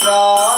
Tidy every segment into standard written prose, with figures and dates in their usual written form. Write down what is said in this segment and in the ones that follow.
Hare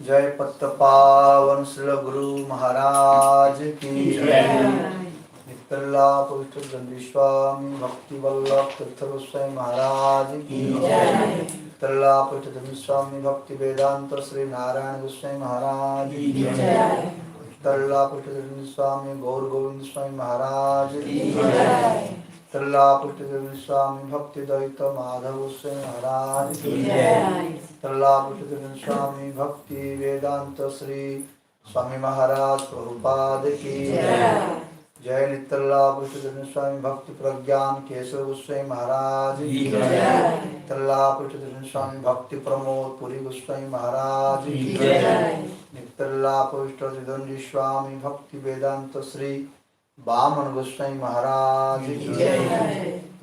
जय पत्त पावन श्री गुरु महाराज की जय। नित्तल्ला पवित्र गंदी स्वामी भक्ति वल्लभ तीर्थ गोस्वामी महाराज की जय। नित्तल्ला पवित्र गंदी स्वामी भक्ति वेदांत श्री नारायण गोस्वामी महाराज की जय। नित्तल्ला पवित्र गंदी स्वामी गौर गोविंद स्वामी महाराज की जय। नित्तल्ला पवित्र गंदी स्वामी भक्ति द्वैत माधव गोस्वामी महाराज की जय। नित्तल्ला स्वामी भक्ति वेदांत श्री स्वामी महाराज प्रभुपाद की जय। जय नित्तल्ला स्वामी भक्ति प्रज्ञान केशव गोस्वामी महाराज की जय। नित्तल्ला स्वामी भक्ति प्रमोद पुरी गोस्वामी महाराज की जय। नित्तल्ला सिद्धंति स्वामी भक्ति वेदांत श्री वामन गोस्वामी महाराज की जय।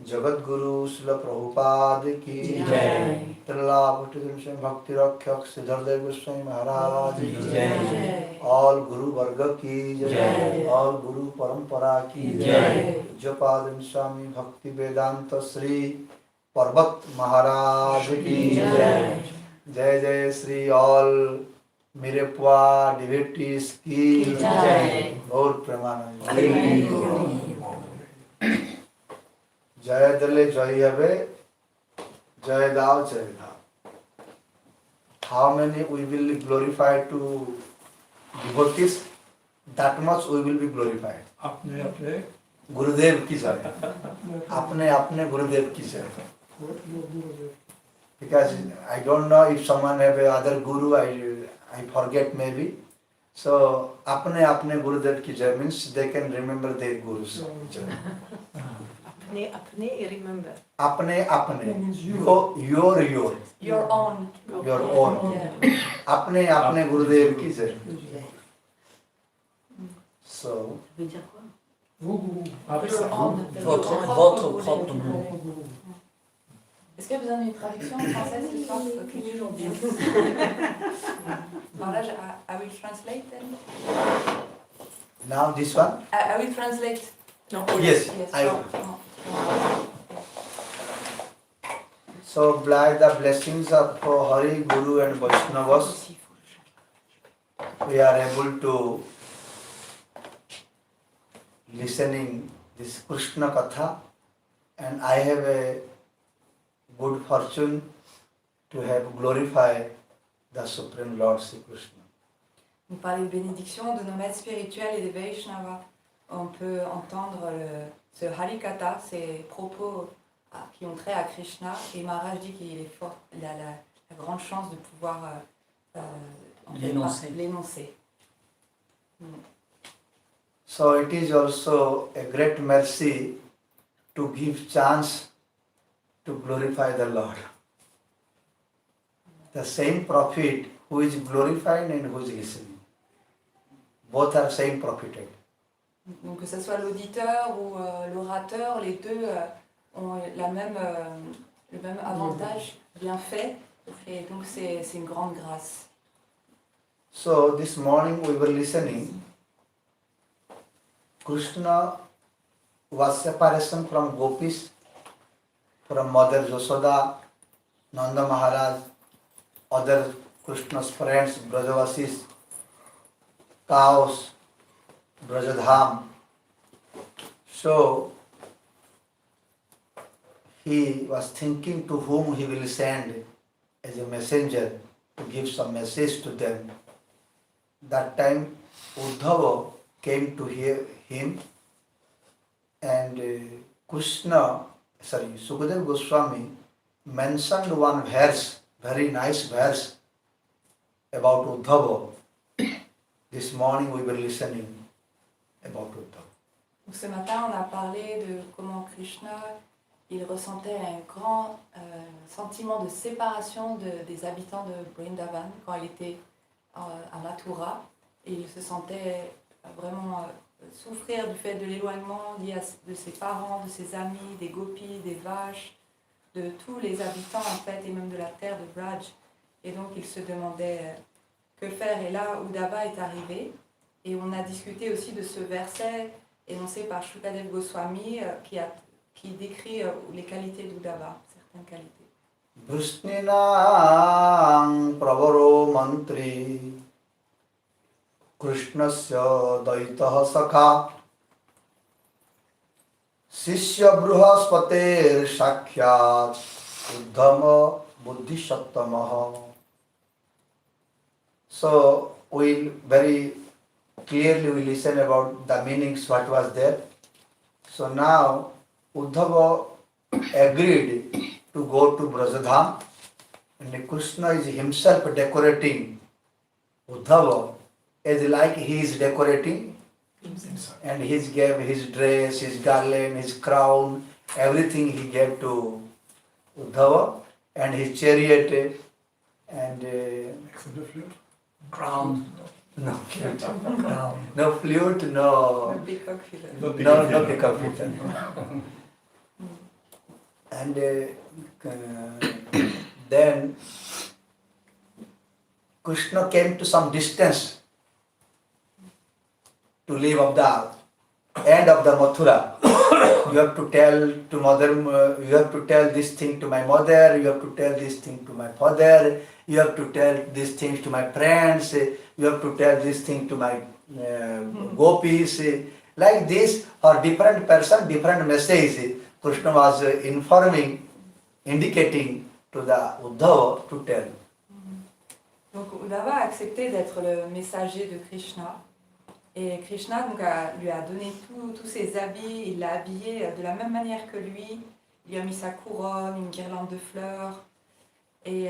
जगत गुरु श्रील प्रभुपाद की जय। भक्ति रक्षक सिद्धर गोस्वामी महाराज की जय। ऑल गुरु वर्ग की जय। ऑल गुरु परंपरा की जय। पूज्यपाद स्वामी भक्ति वेदांत श्री पर्वत महाराज की जय। जय जय श्री ऑल मिरेपोix डिवोटीज की जय। और प्रेमानंद जय दले जय हवे जय दाव जय दाव। How many we will be glorified to devotees, that much we will be glorified. अपने अपने गुरुदेव की जय। अपने अपने गुरुदेव की जय। Because I don't know if someone have a other guru, I forget maybe. So अपने अपने गुरुदेव की जय means they can remember their gurus. Apne, apne, remember. अपने अपने Your own. your own. Yeah. अपने अपने गुरुदेव की जय. So Your own. Votre propre nom. Est-ce qu'il y a besoin d'une traduction en français ce soir? Maharaj, I will translate then. now this one. I will translate. No. Yes, I will. So by the blessings of Hari, Guru and Vaishnavas, we are able to listening this Krishna Katha, and I have a good fortune to have glorify the Supreme Lord Sri Krishna. Nous parlons des bénédictions de nos maîtres spirituels et des Vaishnavas. On peut entendre ce Harikatha, ces propos qui ont trait à Krishna, et Maharaj dit qu'il est fort, il a la grande chance de pouvoir l'énoncer. So it is also a great mercy to give chance to glorify the Lord. The same prophet who is glorified and who is listening. Both are same profited. Donc que ce soit l'auditeur ou l'orateur, les deux ont le même avantage, bien fait, et donc c'est une grande grâce. So this morning we were listening. Krishna was separation from Gopis, from Mother Yashoda, Nanda Maharaj, other Krishna's friends, Vrajavasis, cows, Vrajadham. So he was thinking to whom he will send as a messenger to give some message to them. That time Uddhava came to hear him, and Sukadeva Goswami mentioned one verse, very nice verse about Uddhava. This morning we were listening about Uddhava. Donc ce matin, on a parlé de comment Krishna, il ressentait un grand sentiment de séparation des habitants de Vrindavan quand il était à Mathura, et il se sentait vraiment souffrir du fait de l'éloignement lié de ses parents, de ses amis, des gopis, des vaches, de tous les habitants en fait, et même de la terre de Vraja. Et donc il se demandait que faire. Et là, Uddhava est arrivé, et on a discuté aussi de ce verset énoncé par Shukadeva Goswami qui décrit les qualités d'Uddhava, certaines qualités. Vrishninang pravaro mantri Krishnasya daitah sakha Sishya Bruhaspater Shakhyat Uddhava Buddhi Sattamaha. So we'll very clearly we listen about the meanings what was there. So now Uddhava agreed to go to Vrajadham, and Krishna is himself decorating Uddhava as like he is decorating, and he gave his dress, his garland, his crown, everything he gave to Uddhava, and his chariot, and Except the flute. Crown. no flute, Crown. no flute, no Le peacock fiddle. no pickup fiddle. And then Krishna came to some distance to live of the end of the Mathura. You have to tell to mother, you have to tell this thing to my mother, you have to tell this thing to my father, you have to tell these things to my friends, you have to tell this thing to my Gopis. Like this, or different person, different message. Krishna was informing, indicating to the Uddhava to tell. Donc Uddhava a accepté d'être le messager de Krishna. Et Krishna donc, lui a donné tous ses habits, il l'a habillé de la même manière que lui. Il lui a mis sa couronne, une guirlande de fleurs. Et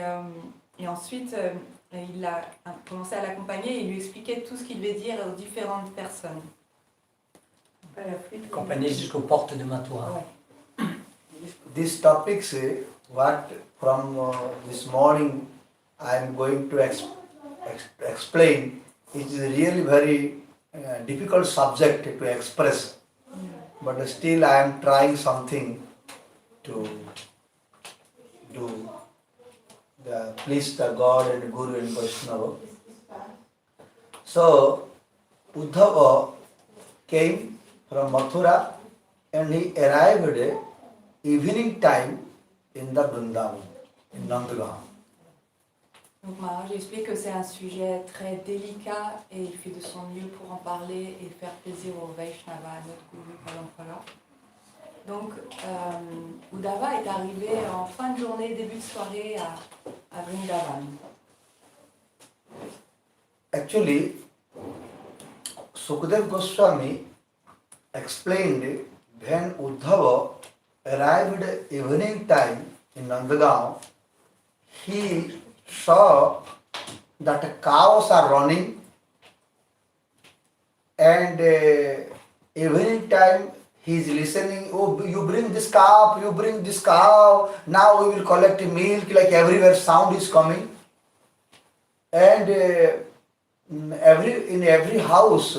ensuite, il a commencé à l'accompagner et il lui expliquait tout ce qu'il devait dire aux différentes personnes. Accompagné jusqu'aux portes de Mathura. Ouais. These topics, what from this morning I am going to explain, is really very difficult subject to express. But still I am trying something to do. Please the God and Guru and Vaishnava. So Uddhava came from Mathura and he arrived evening time in the Vrindavan, in Nandagaon. Donc Maharaj explique que c'est un sujet très délicat et il fait de son mieux pour en parler et faire plaisir au Vaishnava, à notre Guru Parampara. Donc Uddhava est arrivé en fin de journée, début de soirée à Vrindavan. Actually, Sukadeva Goswami explained when Uddhava arrived evening time in Nandagaon, he saw that cows are running, and evening time he is listening, oh, you bring this cow, you bring this cow, now we will collect milk, like everywhere sound is coming. And in every house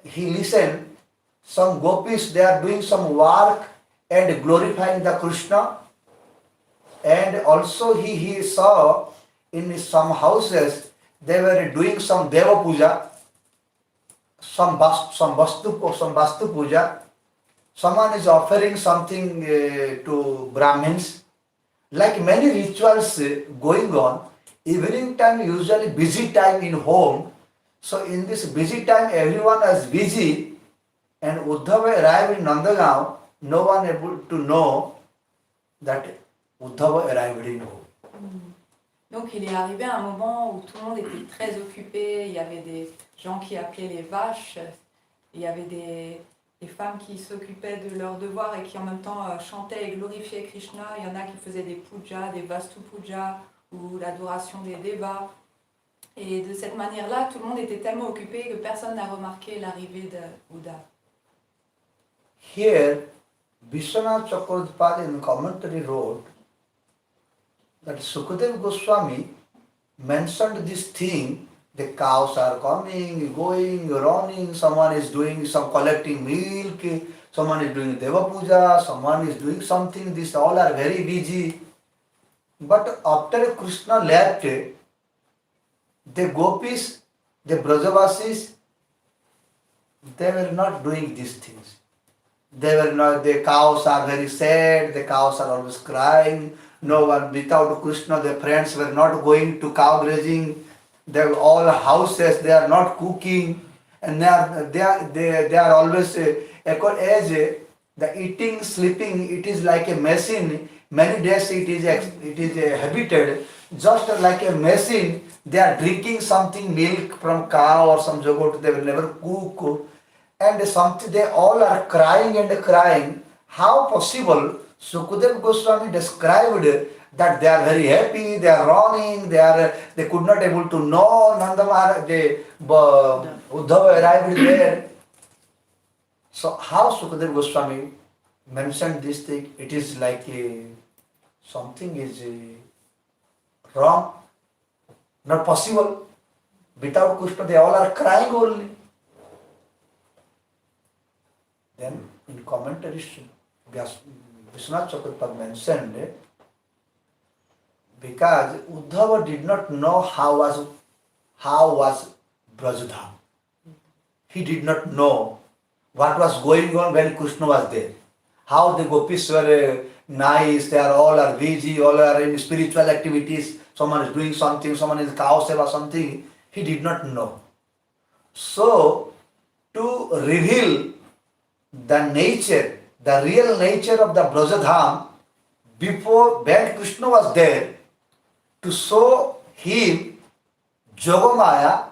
he listened, some Gopis, they are doing some work and glorifying the Krishna. And also he saw in some houses they were doing some Deva Puja, some Vastu Puja. Someone is offering something to Brahmins. Like many rituals going on, evening time usually busy time in home. So in this busy time everyone is busy, and Uddhava arrived in Nandagaon, no one able to know that Uddhava arrived in home. Donc il est arrivé à un moment où tout le monde était très occupé, il y avait des gens qui appelaient les vaches, il y avait des femmes qui s'occupaient de leurs devoirs et qui en même temps chantaient et glorifiaient Krishna. Il y en a qui faisaient des pujas, des vastu pujas ou l'adoration des devas. Et de cette manière-là, tout le monde était tellement occupé que personne n'a remarqué l'arrivée de Uddhava. Here, Vishwanath Chakravarti in commentary wrote that Sukadeva Goswami mentioned this thing, the cows are coming, going, running, someone is doing some collecting milk, someone is doing Deva Puja, someone is doing something, these all are very busy. But after Krishna left, the Gopis, the Brajavasis, they were not doing these things. They were not, the cows are very sad, the cows are always crying. No one, without Krishna, the friends were not going to cow grazing. they have all houses, they are not cooking, and they are always as the eating, sleeping, it is like a machine. Many days it is habited just like a machine. They are drinking something, milk from cow or some yogurt. They will never cook, and something they all are crying and crying. How possible? Sukadeva Goswami described that they are very happy, they are running, they could not able to know Nanda Maharaj, Uddhava arrived there. So how Sukadeva Goswami mentioned this thing? It is like something is wrong, not possible. Without Krishna, they all are crying only. Then in commentaries, Vishwanath Chakravarti mentioned, because Uddhava did not know how was Vrajadham. He did not know what was going on when Krishna was there. How the Gopis were nice, they are all are busy, all are in spiritual activities. Someone is doing something, someone is cow seva something. He did not know. So to reveal the nature, the real nature of the Vrajadham before when Krishna was there, to show him Yogamaya,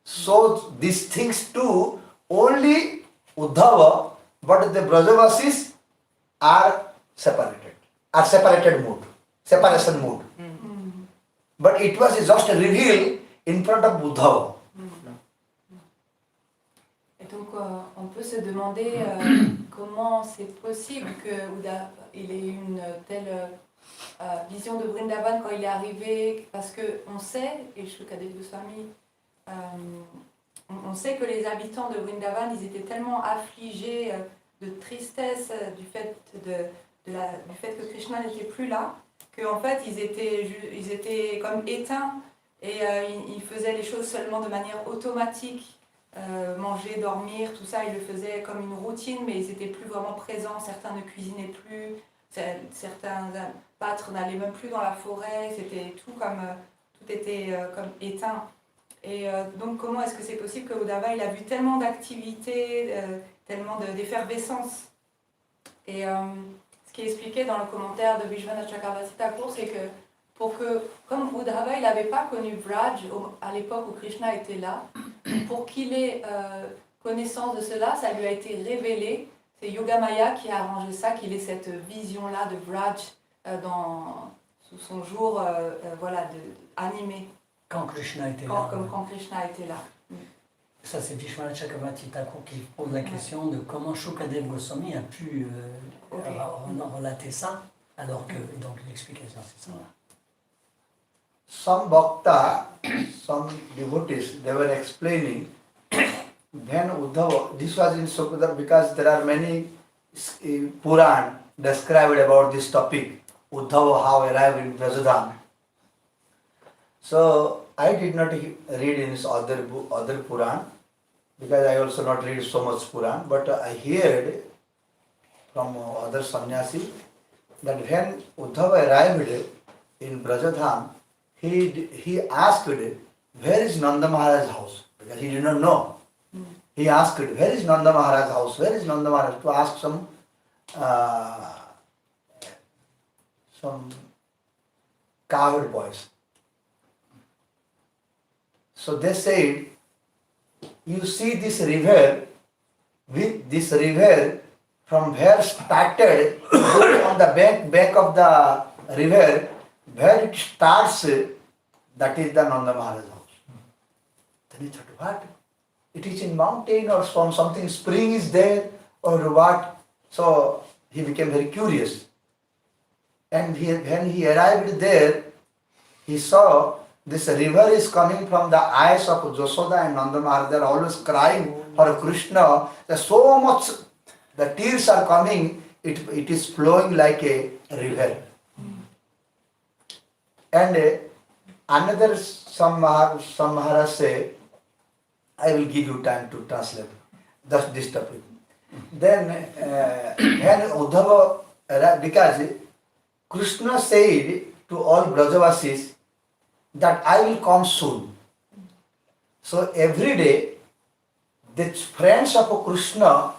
show these things to only Uddhava, but the Brajavasis are separated mood, separation mood. But it was just a reveal in front of Uddhava. Et donc, on peut se demander comment c'est possible qu'il ait une telle vision de Vrindavan quand il est arrivé, parce qu'on sait, et Sukadeva Goswami, on sait que les habitants de Vrindavan, ils étaient tellement affligés de tristesse du fait que Krishna n'était plus là, qu'en fait ils étaient comme éteints et ils faisaient les choses seulement de manière automatique. Manger, dormir, tout ça, ils le faisaient comme une routine, mais ils n'étaient plus vraiment présents. Certains ne cuisinaient plus, certains pâtres n'allaient même plus dans la forêt. C'était tout était comme éteint. Et donc, comment est-ce que c'est possible que Uddhava, il a vu tellement d'activités, tellement d'effervescence? Et ce qui est expliqué dans le commentaire de Vishwanath Chakravarti Thakur, c'est que comme Uddhava, il n'avait pas connu Vraj à l'époque où Krishna était là, pour qu'il ait connaissance de cela, ça lui a été révélé. C'est Yogamaya qui a arrangé ça, qu'il ait cette vision-là de Vraj sous son jour animé. Quand Krishna était là. Quand Krishna était là. Ça, c'est Vishwanath Chakravarti Thakur qui pose la question de comment Sukadeva Goswami a pu relater ça, alors que, donc l'explication c'est ça. Some bhakta, some devotees, they were explaining when Uddhava, this was in Sukadeva because there are many Puran described about this topic, Uddhava how arrived in Vrajadham. So I did not read in this other Puran because I also not read so much Puran, but I heard from other sannyasi that when Uddhava arrived in Vrajadham, he asked, where is Nanda Maharaj's house? Because he did not know. He asked, where is Nanda Maharaj's house? Where is Nanda Maharaj? To ask some cowherd boys. So they said, you see this river, with this river from where started, on the back of the river, where it starts, that is the Nanda Maharaj house. Then he thought, what? It is in mountain or something, spring is there or what? So he became very curious. And when he arrived there, he saw this river is coming from the eyes of Jasoda and Nanda Maharaj. They are always crying for Krishna. There's so much, the tears are coming, it is flowing like a river. And another some Maharaj say, I will give you time to translate just this topic. Then when Uddhava, because Krishna said to all Brajavasis that I will come soon. So every day, the friends of Krishna,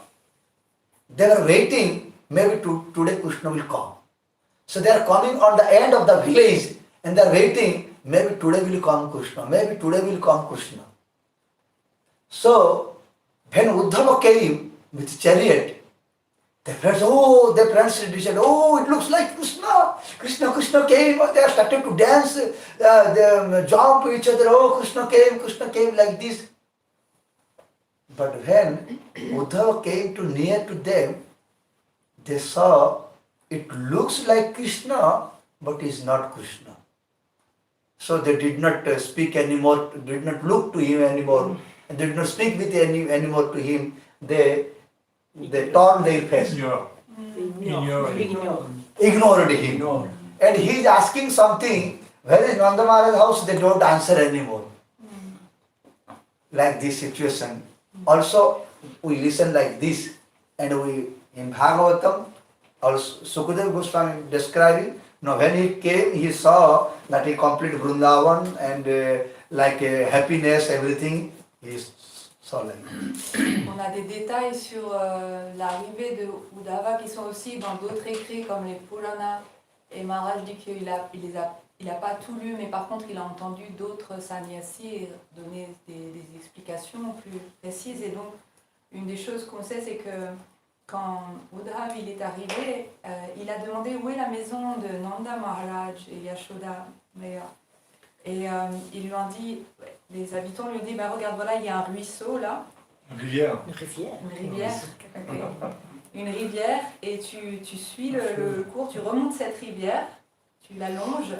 they were waiting, maybe today Krishna will come. So they are coming on the end of the village and they are waiting, maybe today will come Krishna, maybe today will come Krishna. So when Uddhava came with chariot, their friends said, oh, it looks like Krishna. Krishna came. They are started to dance, they jump to each other. Oh, Krishna came like this. But when Uddhava came to near to them, they saw it looks like Krishna, but is not Krishna. So they did not speak anymore, did not look to him anymore, and did not speak with anymore to him. They turned their face. Ignored him. And he is asking something, where is Nanda Maharaj's house? They don't answer anymore. Like this situation. Also, we listen like this, and we, in Bhagavatam, also Sukadeva Goswami describing, now when he came, he saw that he completed Vrindavan and like happiness, everything, he saw like that. On a des détails sur l'arrivée de Uddhava qui sont aussi dans d'autres écrits comme les Puranas. Et Maharaj dit qu'il a pas tout lu, mais par contre il a entendu d'autres sannyasis donner des explications plus précises. Et donc une des choses qu'on sait, c'est que quand Uddhava il est arrivé, il a demandé où est la maison de Nanda Maharaj et Yashoda. Et ils lui ont dit, les habitants lui ont dit, bah regarde, voilà, il y a un ruisseau là. Une rivière. Une rivière. Okay. Une rivière, et tu suis le cours, tu remontes cette rivière, tu la longes,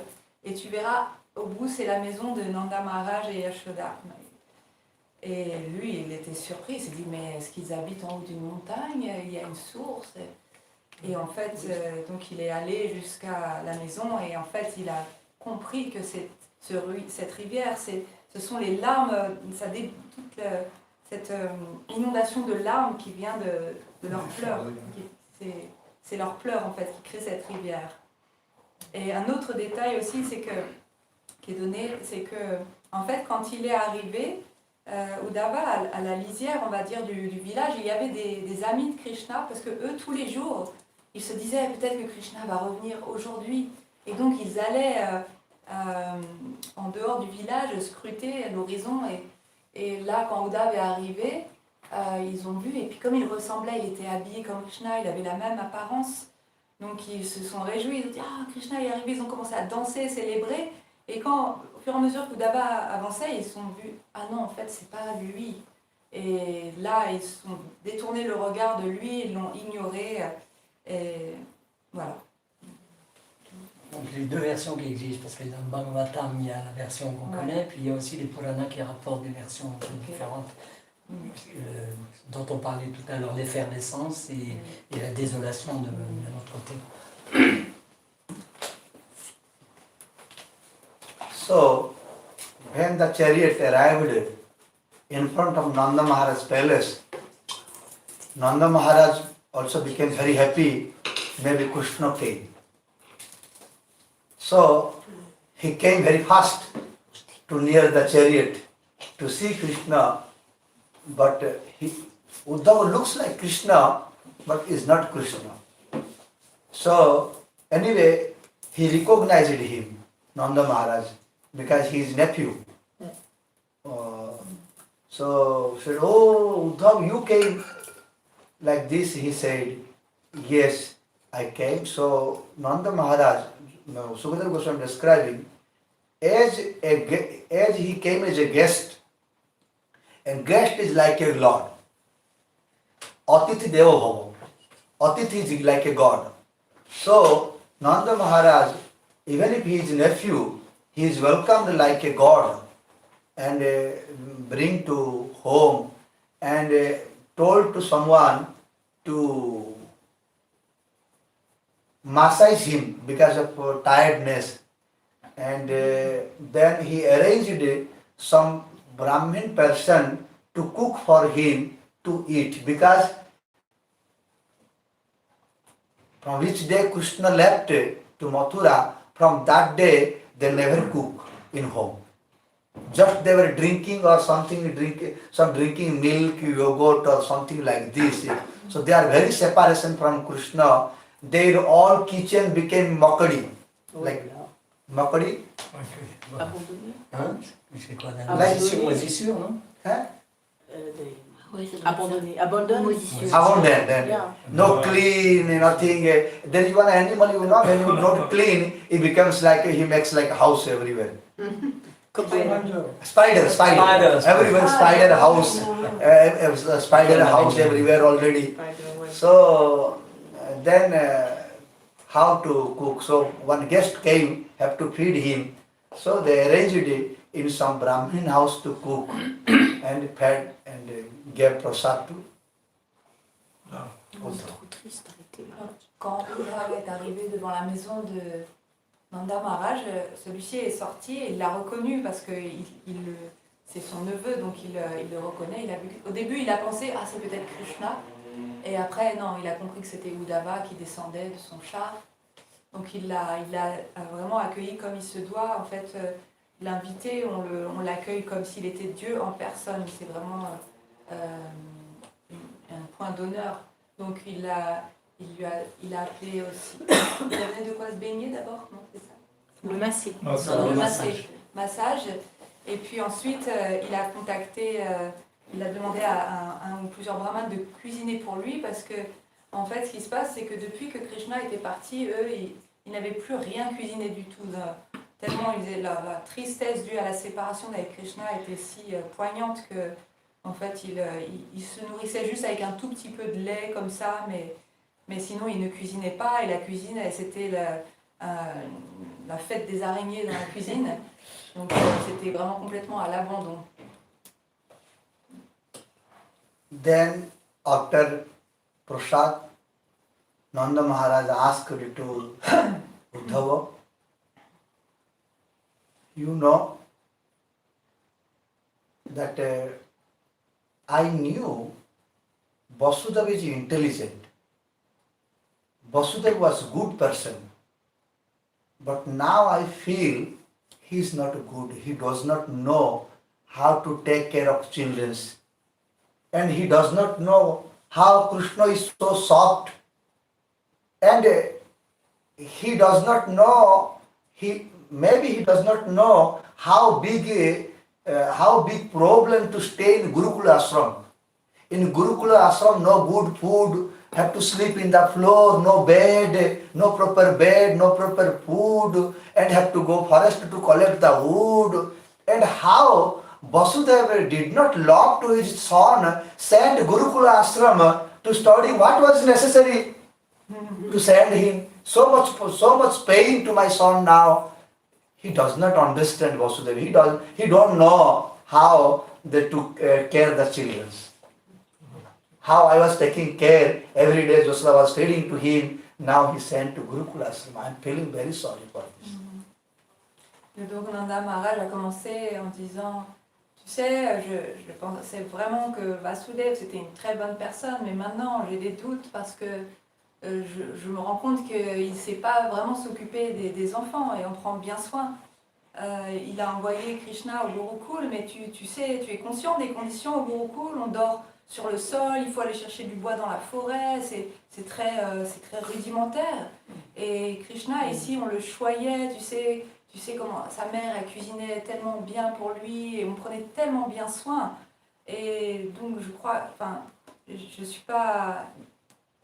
et tu verras, au bout, c'est la maison de Nanda Maharaj et Yashoda. Et lui, il était surpris, il s'est dit, mais est-ce qu'ils habitent en haut d'une montagne? Il y a une source. Et en fait, donc il est allé jusqu'à la maison, et en fait, il a compris que cette rivière, ce sont les larmes, toute cette inondation de larmes qui vient de leurs pleurs. C'est leurs pleurs en fait qui créent cette rivière. Et un autre détail aussi, qui est donné, c'est que en fait, quand il est arrivé, Uddhava, à la lisière, on va dire, du village, il y avait des amis de Krishna, parce que eux, tous les jours, ils se disaient peut-être que Krishna va revenir aujourd'hui. Et donc, ils allaient en dehors du village scruter l'horizon. Et là, quand Uddhava est arrivé, ils ont vu, et puis comme il ressemblait, il était habillé comme Krishna, il avait la même apparence. Donc, ils se sont réjouis, ils ont dit « Ah, Krishna est arrivé », ils ont commencé à danser, célébrer. Et quand, au fur et à mesure que Uddhava avançait, ils se sont vus « Ah non, en fait, c'est pas lui ». Et là, ils se sont détournés le regard de lui, ils l'ont ignoré. Et voilà. Donc les deux versions qui existent, parce que dans le Bhagavatam, il y a la version qu'on connaît, puis il y a aussi les Puranas qui rapportent des versions différentes, dont on parlait tout à l'heure, l'effervescence et la désolation de notre côté. So, when the chariot arrived in front of Nanda Maharaj's palace, Nanda Maharaj also became very happy, maybe Krishna came. So, he came very fast to near the chariot to see Krishna, but Uddhava looks like Krishna, but is not Krishna. So, anyway, he recognized him, Nanda Maharaj, because he is nephew. So said, "Oh, Uddhava, you came like this." He said, "Yes, I came." So Nanda Maharaj, Sukadeva Goswami describing, as he came as a guest, and guest is like a lord. Atithi Deva Bhava. Atithi is like a god. So Nanda Maharaj, even if he is nephew, he is welcomed like a god and bring to home and told to someone to massage him because of tiredness. And then he arranged some Brahmin person to cook for him to eat, because from which day Krishna left to Mathura, from that day they never cook in home. Just they were drinking or something, drinking milk, yogurt or something like this. So they are very separation from Krishna. Their all kitchen became makadi. Like makadi. Abandonné. Hein? C'est quoi la Abandonné. moisissure, non? Hein? Abandonné. Abandonné. Abandoned. Yeah. No clean, nothing. There is one animal, when you don't clean, it becomes like, he makes like a house everywhere. Spider. Everywhere spider house. Spider house everywhere already. So then how to cook? So one guest came, have to feed him. So they arranged it in some Brahmin house to cook and fed and gave prasad to. Trop triste, arrêtez. Quand Uddhava est arrivé devant la maison de Nanda Maharaj, celui-ci est sorti et il l'a reconnu parce que c'est son neveu, donc il le reconnaît. Au début, il a pensé, ah, c'est peut-être Krishna. Et après, non, il a compris que c'était Uddhava qui descendait de son char. Donc il l'a vraiment accueilli comme il se doit. En fait, l'invité, on l'accueille comme s'il était Dieu en personne. C'est vraiment un point d'honneur. Donc il a appelé aussi. Il avait de quoi se baigner d'abord, non, c'est ça? Le masser. Le massage. Et puis ensuite, il a contacté, il a demandé à un ou plusieurs brahmanes de cuisiner pour lui parce que, en fait, ce qui se passe, c'est que depuis que Krishna était parti, eux, ils n'avaient plus rien cuisiné du tout. Tellement la tristesse due à la séparation avec Krishna était si poignante que, en fait, il se nourrissait juste avec un tout petit peu de lait comme ça, mais sinon, il ne cuisinait pas. Et la cuisine, c'était la fête des araignées dans la cuisine. Donc, c'était vraiment complètement à l'abandon. Then, after prasad, Nanda Maharaj asked to Uddhava, you know that I knew Vasudeva is intelligent. Vasudeva was a good person. But now I feel he is not good. He does not know how to take care of children. And he does not know how Krishna is so soft. And he does not know, maybe he does not know how big problem to stay in Gurukula ashram. In Gurukula ashram, no good food, have to sleep in the floor, no bed, no proper food, and have to go forest to collect the wood. And how Vasudeva did not love to his son, send Gurukula ashram to study what was necessary to send him. So much pain to my son now. He does not understand Vasudeva. He don't know how they took care of the children. How I was taking care every day. Josla was feeding to him. Now he sent to Gurukula ashram. I am feeling very sorry for this. Et donc Nanda Maharaj a commencé en disant, tu sais, je pensais vraiment que Vasudeva c'était une très bonne personne, mais maintenant j'ai des doutes parce que je me rends compte qu'il ne sait pas vraiment s'occuper des enfants et on prend bien soin. Il a envoyé Krishna au Gurukul, mais tu sais, tu es conscient des conditions au Gurukul, on dort sur le sol, il faut aller chercher du bois dans la forêt, c'est très rudimentaire. Et Krishna, ici, on le choyait, tu sais comment sa mère, elle cuisinait tellement bien pour lui et on prenait tellement bien soin. Et donc, je crois, enfin, je suis pas...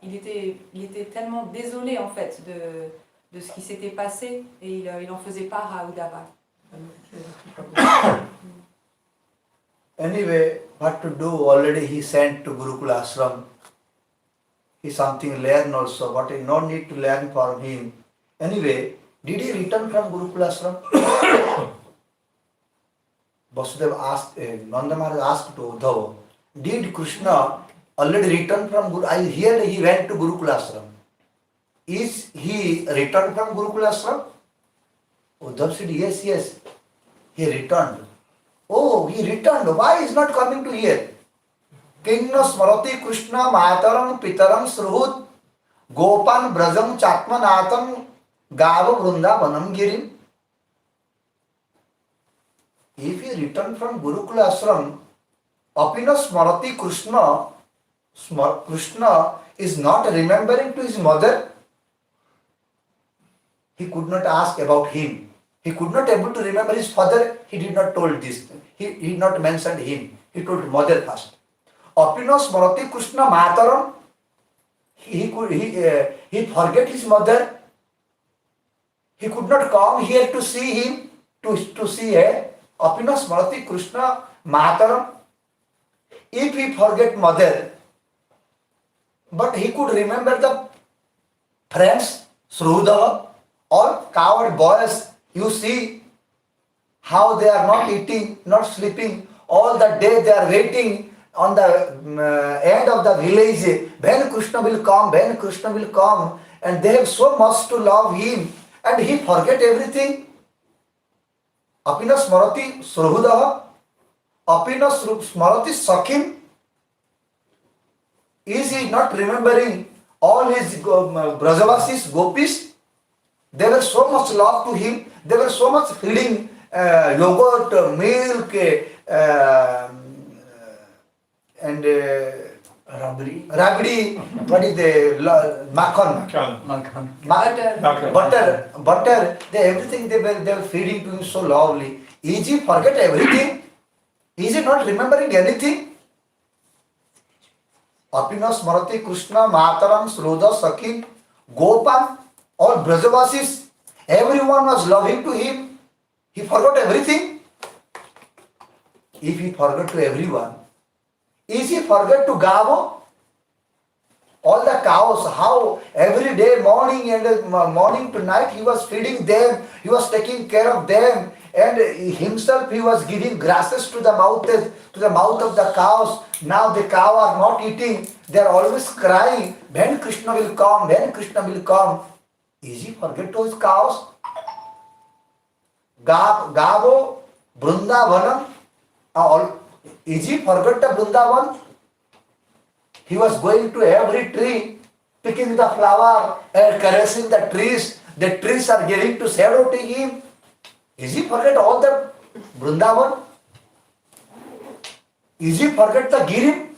Il était tellement désolé, en fait, de ce qui s'était passé et il en faisait part à Uddhava. Anyway, what to do? Already he sent to Gurukula ashram. He something learn also, but no need to learn from him. Anyway, did he return from Gurukula ashram? Vasudeva asked, Nanda Maharaj asked to Uddhava, did Krishna already returned from Guru? I heard he went to Gurukula ashram. Is he returned from Gurukula ashram? Uddhava said, yes, he returned. Oh, he returned. Why is not coming to here? Kinna smarati Krishna mataram pitaram sruhut gopan brajam chatmanatam gava vrundavanam girim. if he returned from Gurukula ashram, apina smarati Krishna, Krishna is not remembering to his mother. He could not ask about him. He could not able to remember his father. He did not told this. He did not mention him. He told mother first. Apina smarati Krishna mataram. He forget his mother. He could not come here to see him, to see her. Apina smarati Krishna mataram. If he forget mother, but he could remember the friends, Uddhava, all coward boys. You see how they are not eating, not sleeping. All the day they are waiting on the end of the village. When Krishna will come, when Krishna will come. And they have so much to love him. And he forget everything. Apina smarati Surudaha. Apina smarati Sakhim. Is he not remembering all his Brajavasis, Gopis? They were so much love to him. They were so much feeding yogurt, milk, and rabdi. What is the makhan? Butter. Everything they were feeding to him so lovely. Is he forget everything? Is he not remembering anything? Apina smarati Krishna mataram Sroda Sakhim Gopan. All Brajavasis, everyone was loving to him. He forgot everything. If he forgot to everyone, is he forgot to Gavo? All the cows, how every day, morning to night, he was feeding them. He was taking care of them, and himself he was giving grasses to the mouth of the cows. Now the cow are not eating. They are always crying. When Krishna will come? When Krishna will come? Is he forget to his cows? Gavo, Vrindavanam. Is he forget the Vrindavan? He was going to every tree, picking the flower and caressing the trees. The trees are giving to shadow to him. Is he forget all the Vrindavan? Is he forget the Giri?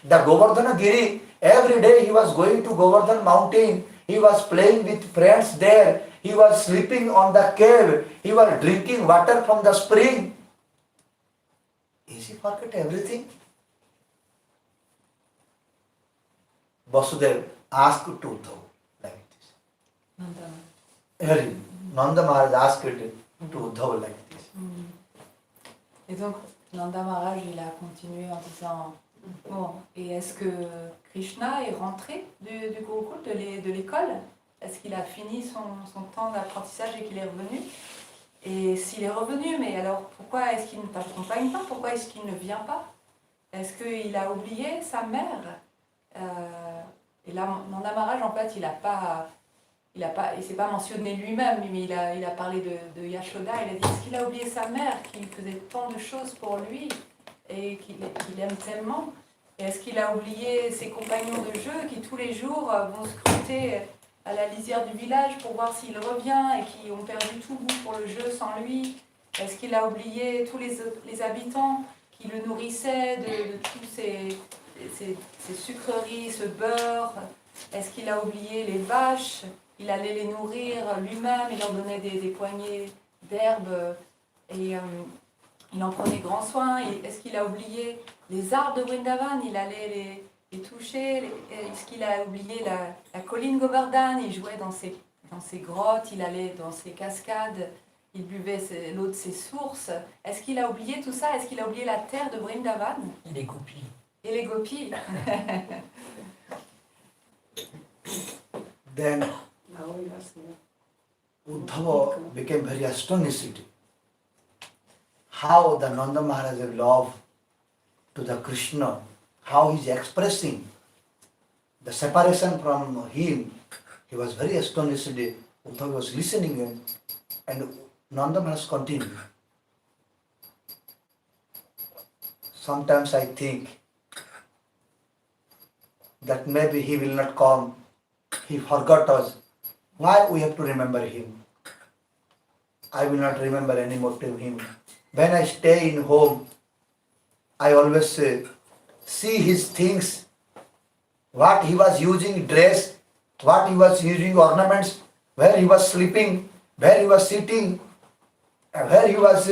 The Govardhana Giri. Every day he was going to Govardhan mountain. He was playing with friends there. He was sleeping on the cave. He was drinking water from the spring. Is he forget everything? Vasudev asked to Uddhava like this. Nanda Maharaj asked to Uddhava like this. Et donc, Nanda Maharaj, il a continué en disant, bon, et est-ce que Krishna est rentré du Gurukul, de l'école? Est-ce qu'il a fini son temps d'apprentissage et qu'il est revenu? Et s'il est revenu, mais alors pourquoi est-ce qu'il ne t'accompagne pas? Pourquoi est-ce qu'il ne vient pas? Est-ce qu'il a oublié sa mère? Et là, Nanda Maharaj, en fait, il s'est pas mentionné lui-même, mais il a parlé de Yashoda. Il a dit, est-ce qu'il a oublié sa mère qui faisait tant de choses pour lui et qu'il aime tellement? Et est-ce qu'il a oublié ses compagnons de jeu qui tous les jours vont scruter à la lisière du village pour voir s'il revient et qui ont perdu tout goût pour le jeu sans lui? Est-ce qu'il a oublié tous les habitants qui le nourrissaient de tous ces sucreries, ce beurre? Est-ce qu'il a oublié les vaches? Il allait les nourrir lui-même, il leur donnait des poignées d'herbe et il en prenait grand soin. Est-ce qu'il a oublié les arbres de Vrindavan? Il allait les toucher. Est-ce qu'il a oublié la colline Govardhan? Il jouait dans ses grottes, il allait dans ses cascades, il buvait l'eau de ses sources. Est-ce qu'il a oublié tout ça? Est-ce qu'il a oublié la terre de Vrindavan? Et les Gopis. Et les Gopis. Then Uddhava became very astonished. How the Nanda Maharaj have love to the Krishna, how he is expressing the separation from him. He was very astonished. Uddhava was listening and Nanda Maharaj continued. Sometimes I think that maybe he will not come. He forgot us. Why we have to remember him? I will not remember anymore to him. when I stay in home, I always see his things, what he was using dress, what he was using ornaments, where he was sleeping, where he was sitting, where he was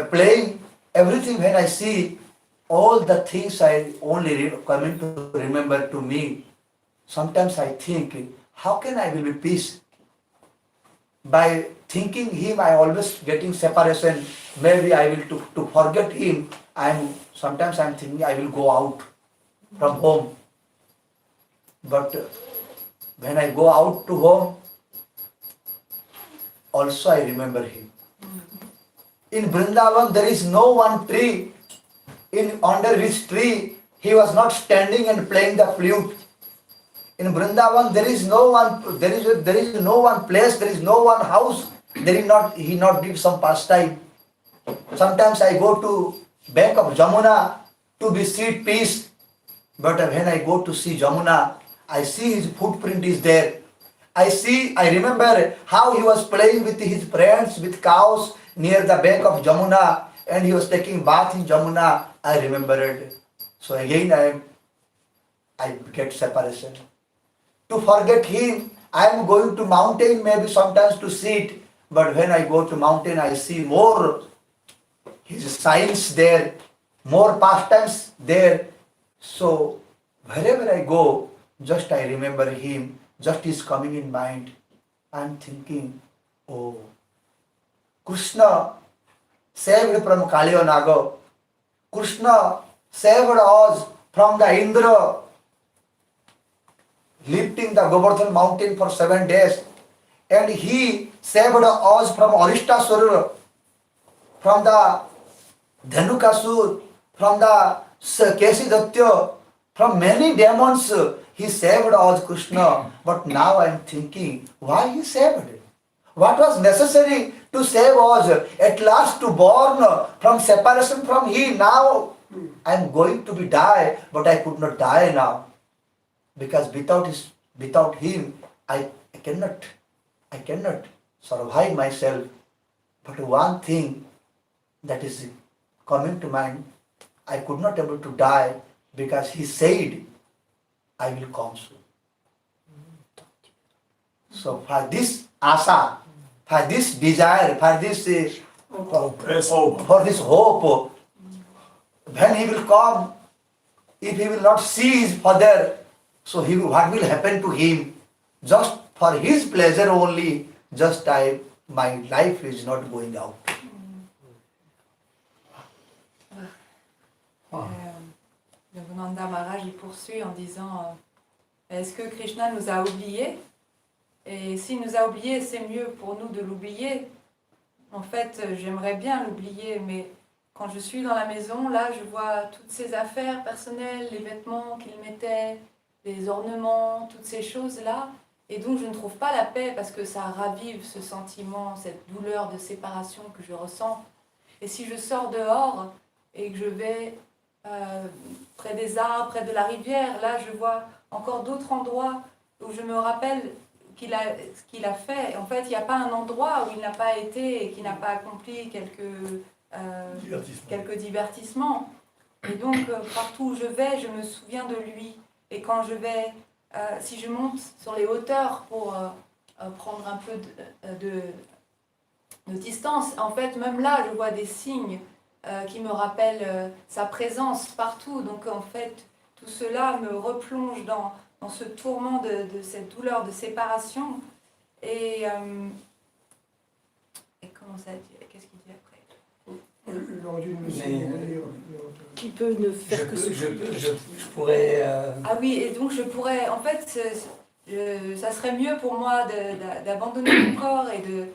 playing, everything when I see, all the things I only coming to remember to me. Sometimes I think, how can I will be peace? By thinking him, I always getting separation. Maybe I will to forget him. Sometimes I'm thinking I will go out from home. But when I go out to home, also I remember him. In Vrindavan, there is no one tree. Under which tree he was not standing and playing the flute. In Vrindavan, there is no one. There is no one place. There is no one house. He not did some pastime. Sometimes I go to bank of Jamuna to be seat peace. But when I go to see Jamuna, I see his footprint is there. I remember how he was playing with his friends, with cows near the bank of Jamuna, and he was taking bath in Jamuna. I remember it. So again I get separation. To forget him, I am going to mountain maybe sometimes to sit. But when I go to mountain, I see more his signs there, more pastimes there. So wherever I go, just I remember him, just is coming in mind. I am thinking, oh, Krishna saved from Kaliya Naga. Krishna saved us from the Indra, lifting the Govardhan mountain for 7 days. And he saved us from Aristasura, from the Dhanukasur, from the Kesidatya, from many demons. He saved us, Krishna. But now I am thinking, why he saved? What was necessary to save us? At last to born from separation from him. Now I am going to be die, but I could not die now. Because without him, I cannot survive myself. But one thing that is coming to mind, I could not able to die because he said, I will come soon. So for this asa, for this desire, for this hope, when he will come, if he will not see his father, so what will happen to him? Just for his pleasure only, my life is not going out. Donc Nanda Maharaj il poursuit en disant est-ce que Krishna nous a oubliés? Et s'il nous a oubliés, c'est mieux pour nous de l'oublier. En fait, j'aimerais bien l'oublier, mais quand je suis dans la maison, là, je vois toutes ses affaires personnelles, les vêtements qu'il mettait, les ornements, toutes ces choses-là. Et donc, je ne trouve pas la paix parce que ça ravive ce sentiment, cette douleur de séparation que je ressens. Et si je sors dehors et que je vais près des arbres, près de la rivière, là, je vois encore d'autres endroits où je me rappelle ce qu'il a fait. En fait, il n'y a pas un endroit où il n'a pas été et qui n'a pas accompli quelques divertissements. Et donc, partout où je vais, je me souviens de lui. Et quand je vais, si je monte sur les hauteurs pour prendre un peu de distance, en fait, même là, je vois des signes qui me rappellent sa présence partout. Donc, en fait, tout cela me replonge dans ce tourment de cette douleur de séparation. Et comment ça dit? Qu'est-ce qu'il dit après? Qui peut ne faire que ce je pourrais... Ah oui, et donc je pourrais... En fait, ça serait mieux pour moi d'abandonner mon corps et de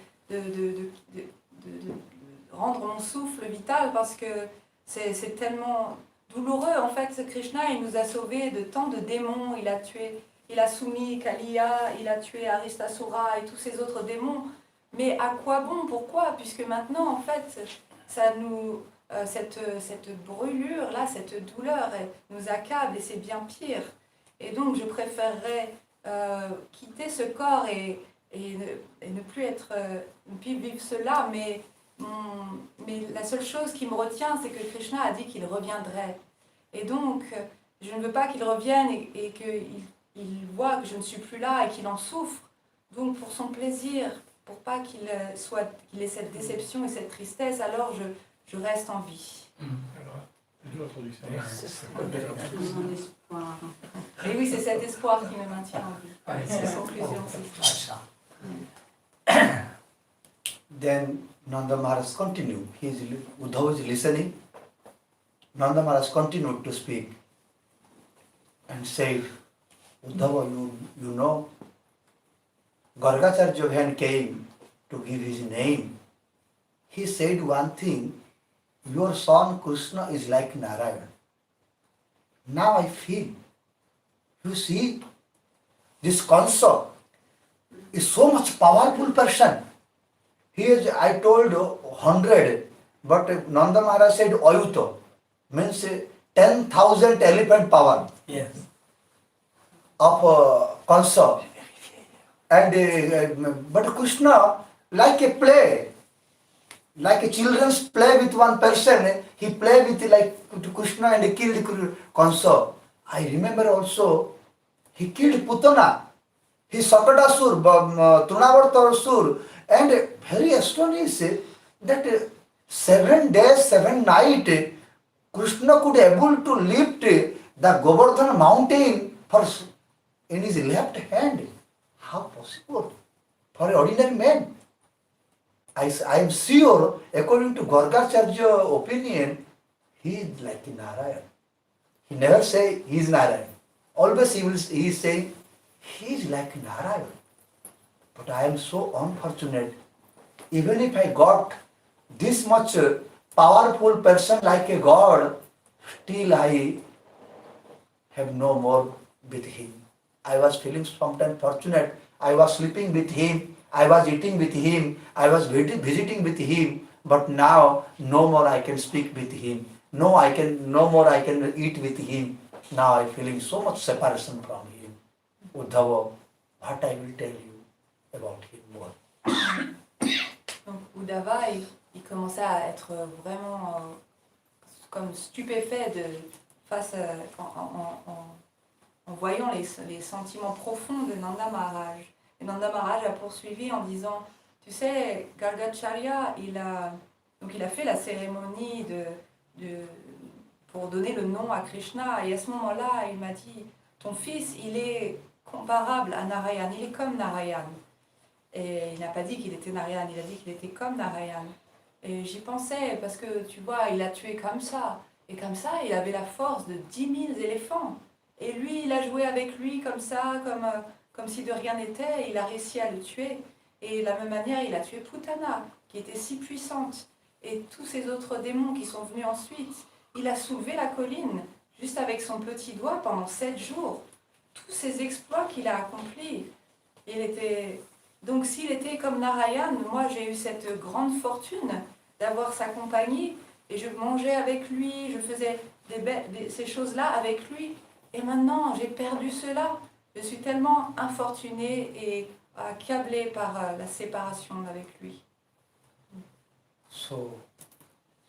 rendre mon souffle vital parce que c'est tellement douloureux. En fait, Krishna, il nous a sauvés de tant de démons. Il a soumis Kaliya, il a tué Aristasura et tous ces autres démons. Mais à quoi bon? Pourquoi? Puisque maintenant, en fait, cette brûlure-là, cette douleur, elle nous accable et c'est bien pire. Et donc, je préférerais quitter ce corps et ne plus vivre cela, mais Mais la seule chose qui me retient, c'est que Krishna a dit qu'il reviendrait. Et donc, je ne veux pas qu'il revienne et qu'il voit que je ne suis plus là et qu'il en souffre. Donc, pour son plaisir, pour pas qu'il ait cette déception et cette tristesse, alors je reste en vie. Et oui, c'est cet espoir qui me maintient en vie. C'est la conclusion, c'est ça. Then Nanda Maharaj continued. Uddhava is listening. Nanda Maharaj continued to speak and said, Uddhava, you know, Gargacharya when came to give his name, he said one thing, your son Krishna is like Narayan. Now I feel, you see, this concept is so much powerful person. He is, I told 100, but Nanda Maharaj said Ayuta, means 10,000 elephant power. Yes. Of concept. And but Krishna, like a play, like a children's play with one person, he played with like Krishna and he killed Kansa. I remember also, he killed Putana, he Sakadasur, Trunavatasur, and very astonished that 7 days, 7 nights, Krishna could able to lift the Govardhan mountain in his left hand. How possible for an ordinary man? I am sure, according to Gargacharya's opinion, he is like Narayan. He never say he is Narayan. Always he is saying he is like Narayan. But I am so unfortunate. Even if I got this much powerful person like a God, still I have no more with him. I was feeling sometimes fortunate. I was sleeping with him. I was eating with him. I was visiting with him. But now no more I can speak with him. No more I can eat with him. Now I am feeling so much separation from him. Uddhava, what I will tell you about him more. Donc Uddhava, il commençait à être vraiment comme stupéfait en voyant les sentiments profonds de Nanda Maharaj. Et Nanda Maharaj a poursuivi en disant, tu sais, Gargacharya, il a fait la cérémonie pour donner le nom à Krishna. Et à ce moment-là, il m'a dit, ton fils, il est comparable à Narayan, il est comme Narayan. Et il n'a pas dit qu'il était Narayan, il a dit qu'il était comme Narayan. Et j'y pensais, parce que tu vois, il a tué comme ça. Et comme ça, il avait la force de 10 000 éléphants. Et lui, il a joué avec lui comme ça, comme si de rien n'était. Il a réussi à le tuer. Et de la même manière, il a tué Putana, qui était si puissante. Et tous ces autres démons qui sont venus ensuite. Il a soulevé la colline, juste avec son petit doigt, pendant 7 jours. Tous ces exploits qu'il a accomplis. Donc s'il était comme Narayan, moi j'ai eu cette grande fortune d'avoir sa compagnie. Et je mangeais avec lui, je faisais ces choses-là avec lui. Et maintenant, j'ai perdu cela. Je suis tellement infortunée et accablée par la séparation avec lui. So,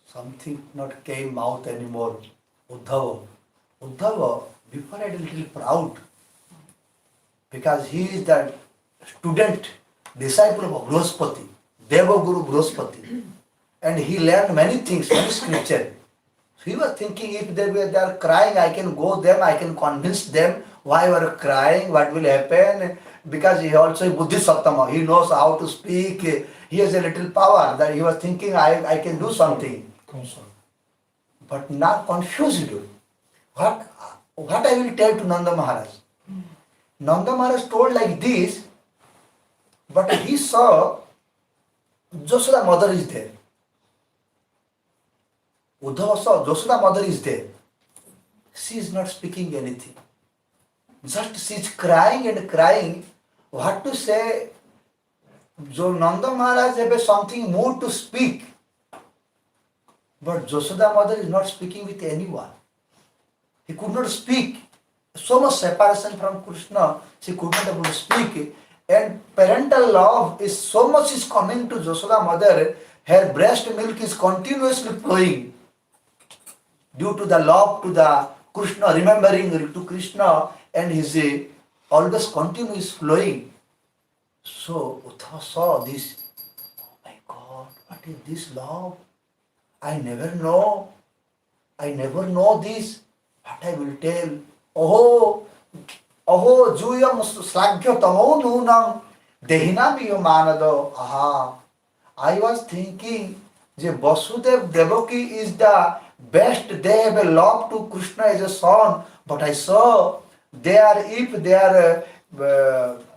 something not came out anymore. Uddhava, before I was a little proud, because he is the student, disciple of Brahaspati, Devaguru Brahaspati. And he learned many things, many scripture. So he was thinking, if they are crying, I can go them, I can convince them why you are crying, what will happen. Because he also is Buddhist Sattama, he knows how to speak, he has a little power, that he was thinking, I can do something. But now confused. What I will tell to Nanda Maharaj? Nanda Maharaj told like this, but he saw Josoda mother is there. Uddhava saw Josoda mother is there. She is not speaking anything. Just she is crying and crying. What to say? Nanda Maharaj have something more to speak. But Josoda mother is not speaking with anyone. He could not speak. So much separation from Krishna, she could not able to speak. And parental love is so much is coming to Josoda mother her breast milk is continuously flowing due to the love to the Krishna, remembering to Krishna, and his always continuous flowing. So Uddhava saw this. Oh my God, what is this love? I never know this. What I will tell? Aho juyam slagya tamo nunam dehinam yumanado. Aha. I was thinking that Vasudev Devaki is the best. They have a love to Krishna as a son. But I saw if they are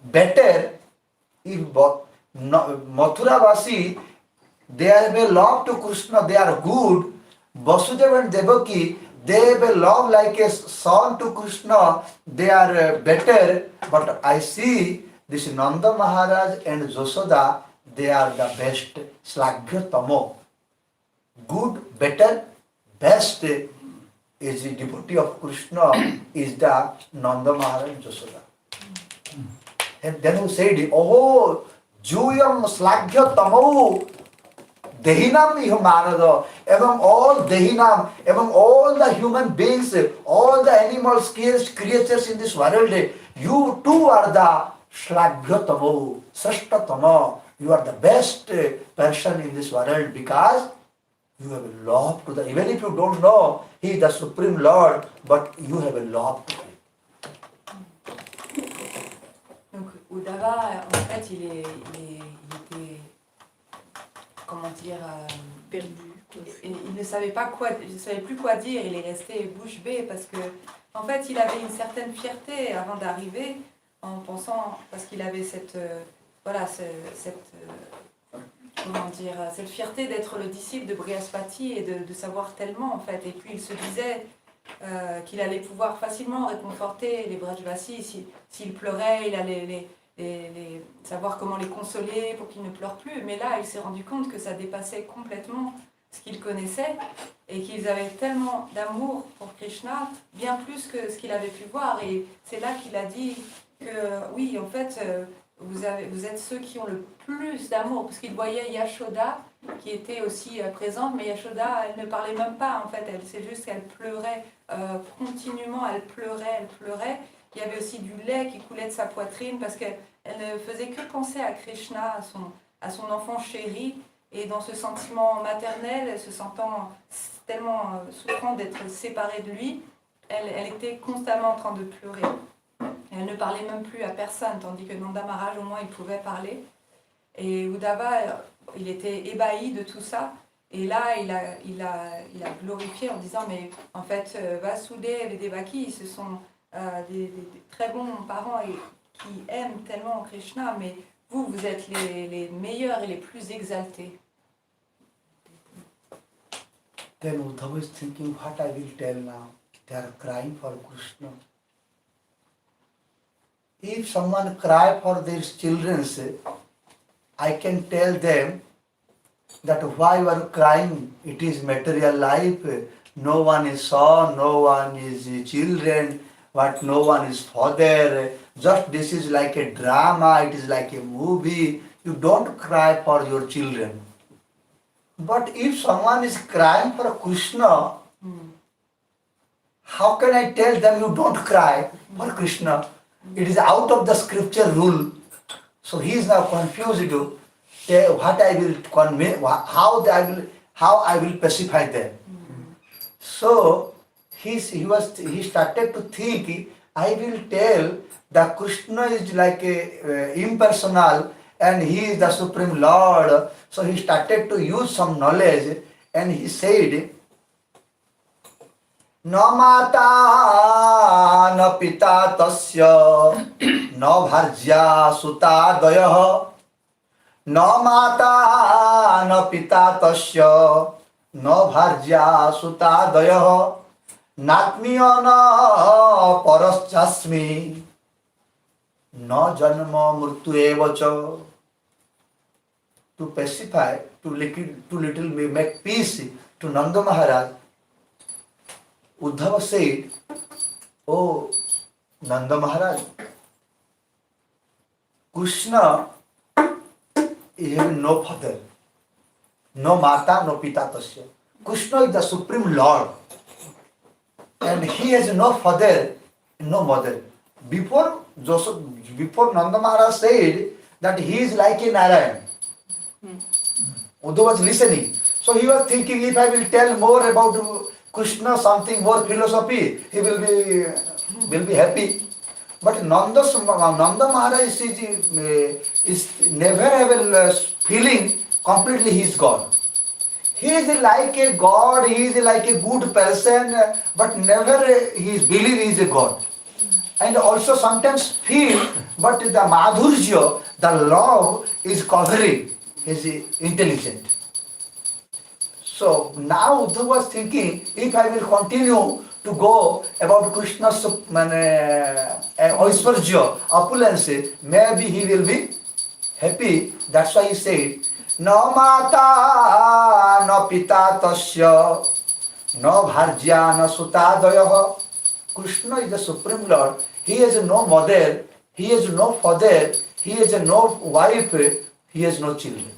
better, if Mathura Vasi, they have a love to Krishna, they are good. Vasudeva and Devaki, they have a love like a son to Krishna, they are better. But I see this Nanda Maharaj and Josoda, they are the best. Slagya Tamo. Good, better, best is the devotee of Krishna is the Nanda Maharaj and Josoda. And then who said, oh, Juyam Slagya Tamo Dehinam Ihumanada, among all Dehinam, among all the human beings, all the animals, creatures in this world, you too are the Shlaghya-tamo, Sashta-tamo. You are the best person in this world because you have a love to the, even if you don't know He is the Supreme Lord, but you have a love to Him. Donc Uddhava, en fait, il était, comment dire, perdu. Et il ne savait pas quoi, il ne savait plus quoi dire. Il est resté bouche bée parce que, en fait, il avait une certaine fierté avant d'arriver, en pensant, parce qu'il avait cette, comment dire, cette fierté d'être le disciple de Brihaspati et de savoir tellement, en fait. Et puis il se disait qu'il allait pouvoir facilement réconforter les Brajvasis. S'ils pleuraient, il allait savoir comment les consoler pour qu'ils ne pleurent plus. Mais là, il s'est rendu compte que ça dépassait complètement ce qu'ils connaissaient et qu'ils avaient tellement d'amour pour Krishna, bien plus que ce qu'il avait pu voir. Et c'est là qu'il a dit que oui, en fait, vous êtes ceux qui ont le plus d'amour, parce qu'il voyait Yashoda qui était aussi présente, mais Yashoda, elle ne parlait même pas, en fait, c'est juste qu'elle pleurait continuellement, elle pleurait. Il y avait aussi du lait qui coulait de sa poitrine, parce qu'elle ne faisait que penser à Krishna, à son enfant chéri, et dans ce sentiment maternel, se sentant tellement souffrant d'être séparée de lui, elle était constamment en train de pleurer. Elle ne parlait même plus à personne, tandis que Nanda Maharaj, au moins, il pouvait parler. Et Uddhava, il était ébahi de tout ça. Et là, il a glorifié en disant, mais en fait, Vasudev et Devaki, ce sont des très bons parents et qui aiment tellement Krishna, mais vous êtes les meilleurs et les plus exaltés. Then Uddhava is thinking, what I will tell now? They are crying for Krishna. If someone cry for their children, I can tell them that why you are crying, it is material life, no one is son, no one is children, but no one is father, just this is like a drama, it is like a movie, you don't cry for your children. But if someone is crying for Krishna, how can I tell them you don't cry for Krishna? It is out of the scripture rule. So he is now confused to what I will convey, how I will pacify them. So he started to think, I will tell that Krishna is like a impersonal and he is the Supreme Lord. So he started to use some knowledge and he said, Na mata na pita tasya na bharjya suta dayah na mata na pita tasya na bharjya suta dayah natmiya na paraschasmi na janma mrityu evacha. To pacify, to little make peace to Nanda Maharaj, Uddhava said, oh Nanda Maharaj, Krishna is having no father. no mata, no pita tasya. Krishna is the Supreme Lord. And he has no father, no mother. Before Nanda Maharaj said that he is like a Narayan. Uddhava was listening. So he was thinking, if I will tell more about Krishna, something more philosophy, he will be happy. But Nanda Maharaj is never have a feeling completely he is God. He is like a God, he is like a good person, but never he is believe he is a God. And also sometimes feel, but the madhurya, the love is covering his intelligence. So now Uddhava was thinking, if I will continue to go about Krishna's Aishwarya, opulence, maybe he will be happy. That's why he said, no mata, no pita tasya, no bharja, no sutadaya. Krishna is the Supreme Lord. He has no mother, he has no father, he has no wife, he has no children.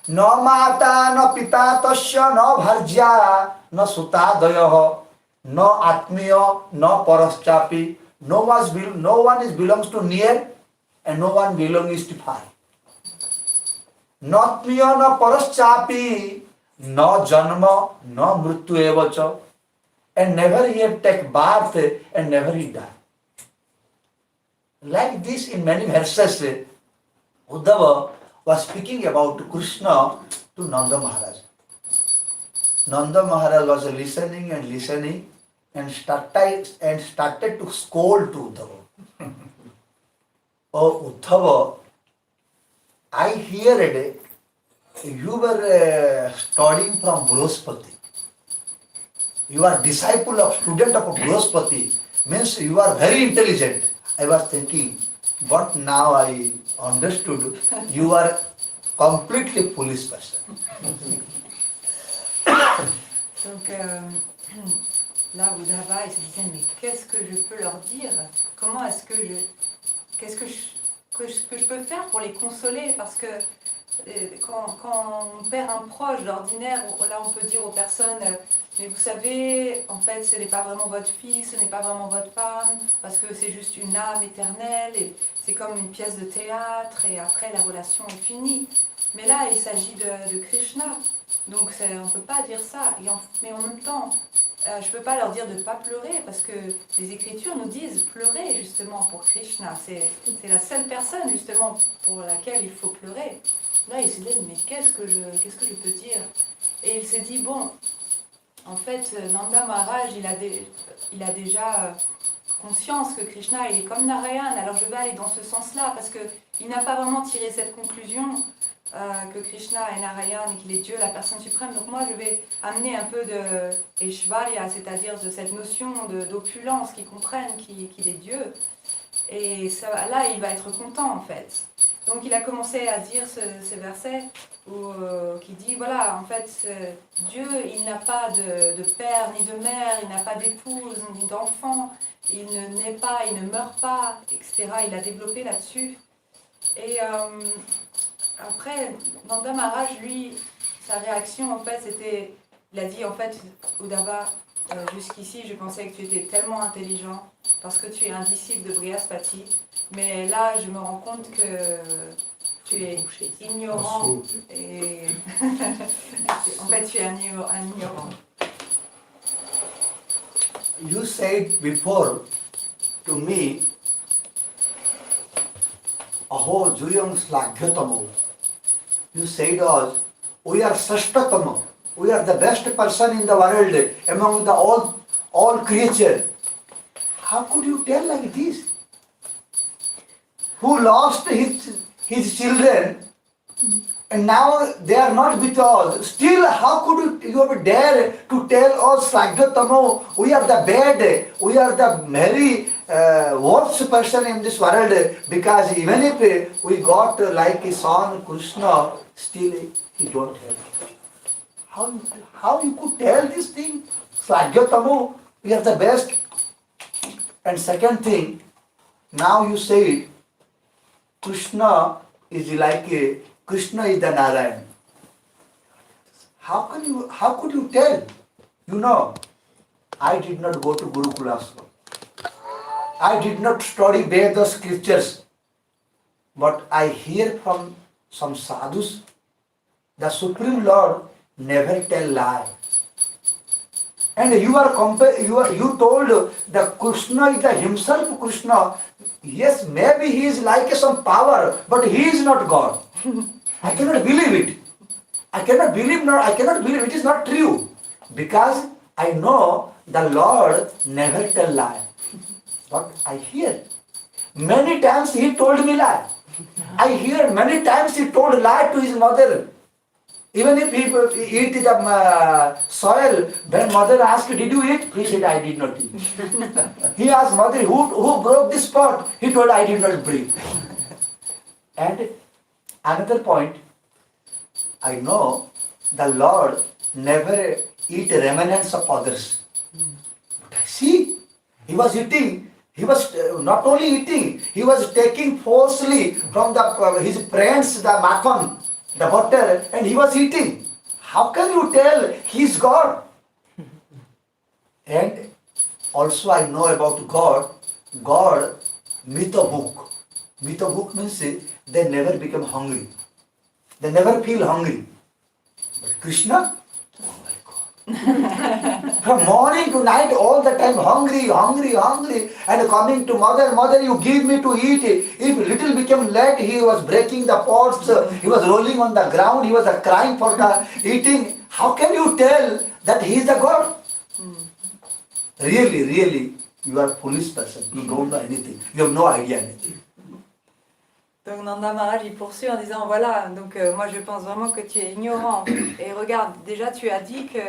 No mata, no pita tasya, no bharja, no sutadaya, no atmiya, no paraschapi. No one is belongs to near and no one belongs to far. No atmiya, no paraschapi, no janma, no mrityu evacha. And never he have take birth and never he die. Like this in many verses, Uddhava was speaking about Krishna to Nanda Maharaj. Nanda Maharaj was listening and started to scold to Uddhava. Oh Uddhava, I heard you were studying from Vraja. You are disciple of student of Vraja, means you are very intelligent. I was thinking, but now I understood you are completely foolish person. Donc là, Uddhava, il se disait, mais qu'est-ce que je peux leur dire? Comment est-ce que qu'est-ce que je peux faire pour les consoler? Parce que quand on perd un proche d'ordinaire, là on peut dire aux personnes, mais vous savez, en fait ce n'est pas vraiment votre fils, ce n'est pas vraiment votre femme, parce que c'est juste une âme éternelle, et c'est comme une pièce de théâtre, et après la relation est finie. Mais là il s'agit de Krishna, donc on ne peut pas dire ça, mais en même temps, je ne peux pas leur dire de ne pas pleurer, parce que les Écritures nous disent pleurer justement pour Krishna, c'est la seule personne justement pour laquelle il faut pleurer. Là, il s'est dit, mais qu'est-ce que je peux dire? Et il s'est dit, bon, en fait, Nanda Maharaj, il a déjà conscience que Krishna, il est comme Narayan, alors je vais aller dans ce sens-là, parce qu'il n'a pas vraiment tiré cette conclusion que Krishna est Narayan et qu'il est Dieu, la personne suprême. Donc moi, je vais amener un peu de Aishvarya, c'est-à-dire de cette notion d'opulence, qu'ils comprennent qu'il est Dieu. Et ça, là, il va être content, en fait. Donc il a commencé à dire ces versets qui dit, voilà, en fait, Dieu, il n'a pas de père ni de mère, il n'a pas d'épouse ni d'enfant, il ne naît pas, il ne meurt pas, etc. Il a développé là-dessus. Et après, Nanda Maharaj, lui, sa réaction, en fait, c'était, il a dit, en fait, Uddhava, jusqu'ici, je pensais que tu étais tellement intelligent parce que tu es un disciple de Brihaspati, mais là, je me rends compte que tu es ignorant et en fait, tu es un ignorant. You said before to me, Aho Juyam Slagyatamo. You said us, we are Sashtatama. We are the best person in the world among the all creatures. How could you tell like this? Who lost his children and now they are not with us. Still, how could you dare to tell us Slagyatamo, we are the bad, we are the very worst person in this world, because even if we got like a son Krishna, still he don't have. How you could tell this thing? Slagyatamo, we are the best. And second thing, now you say Krishna is the Narayan. how could you tell? You know, I did not go to Gurukula school. I did not study Veda scriptures. But I hear from some sadhus, the Supreme Lord never tell lie. And you told the Krishna is the himself Krishna. Yes, maybe he is like some power, but he is not God. I cannot believe it. I cannot believe it is not true. Because I know the Lord never tell lie. But I hear. Many times he told me lie. I hear many times he told lie to his mother. Even if he eat the soil, when mother asked, did you eat? He said, I did not eat. He asked mother, who broke this pot? He told, I did not break. And another point, I know the Lord never eat remnants of others. But I see, he was eating. He was not only eating, he was taking forcefully from his friends the makhon, the butter, and he was eating. How can you tell he is God? And also I know about God. God, Mirepoix. Mirepoix means they never become hungry. They never feel hungry. But Krishna, oh my God. From morning to night, all the time hungry, and coming to mother, you give me to eat. If little became late, he was breaking the pots, he was rolling on the ground, he was crying for the eating. How can you tell that he is the God? Really, you are a foolish person. You don't know anything. You have no idea anything. Donc Nanda Maharaj il poursuit en disant voilà, donc moi je pense vraiment que tu es ignorant. Et regarde, déjà tu as dit que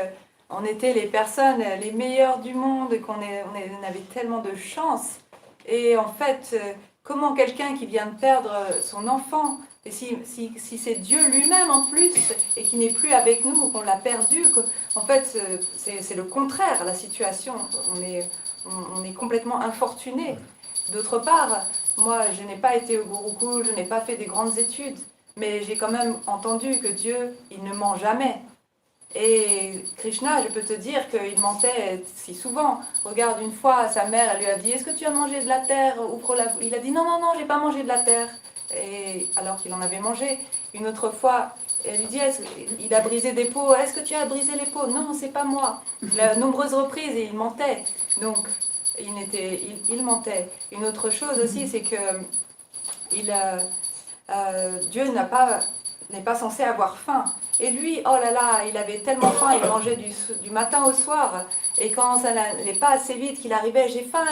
on était les personnes les meilleures du monde, qu'on avait tellement de chance. Et en fait, comment quelqu'un qui vient de perdre son enfant, et si c'est Dieu lui-même en plus, et qui n'est plus avec nous, qu'on l'a perdu, en fait c'est le contraire, la situation. On est complètement infortuné. D'autre part, moi je n'ai pas été au Gurukul, je n'ai pas fait des grandes études, mais j'ai quand même entendu que Dieu, il ne ment jamais. Et Krishna, je peux te dire qu'il mentait si souvent. Regarde, une fois, sa mère, elle lui a dit « Est-ce que tu as mangé de la terre ?» Il a dit « Non, j'ai pas mangé de la terre. » Et alors qu'il en avait mangé. Une autre fois, elle lui dit « Il a brisé des pots. Est-ce que tu as brisé les pots ?» « Non, c'est pas moi. » À nombreuses reprises, et il mentait. Donc, il mentait. Une autre chose aussi, c'est que Dieu n'est pas censé avoir faim. Et lui, oh là là, il avait tellement faim, il mangeait du matin au soir. Et quand ça n'allait pas assez vite, qu'il arrivait, j'ai faim,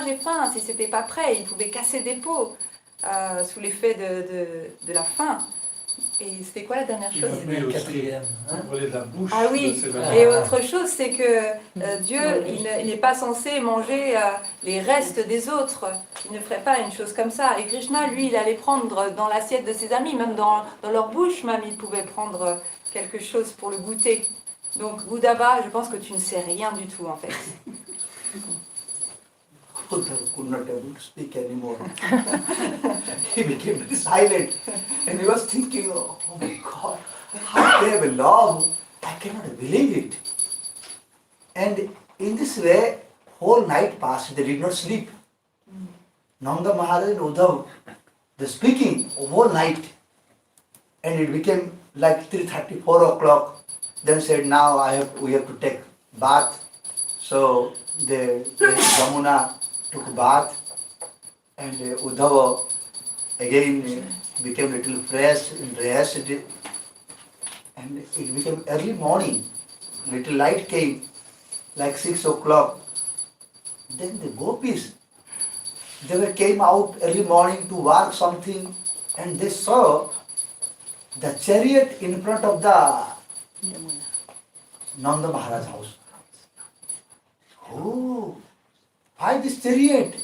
si c'était pas prêt, il pouvait casser des pots sous l'effet de la faim. Et c'était quoi la dernière chose? Ah oui, et autre chose, c'est que Dieu, il n'est pas censé manger les restes des autres. Il ne ferait pas une chose comme ça. Et Krishna, lui, il allait prendre dans l'assiette de ses amis, même dans leur bouche, même, il pouvait prendre quelque chose pour le goûter. Donc, Uddhava, je pense que tu ne sais rien du tout, en fait. Uddhava could not able to speak anymore. He became silent and he was thinking, oh my God, how they have love. I cannot believe it. And in this way, whole night passed, they did not sleep. Nanda Maharaj and Uddhava, they speaking whole night. And it became like 3:30, 4 o'clock. Then said, now we have to take bath. So they went to Yamuna, took bath, and Uddhava again became little fresh and rested. And it became early morning. Little light came, like 6 o'clock. Then the Gopis, came out early morning to work something, and they saw the chariot in front of the Nanda Maharaj house. Oh, why this chariot?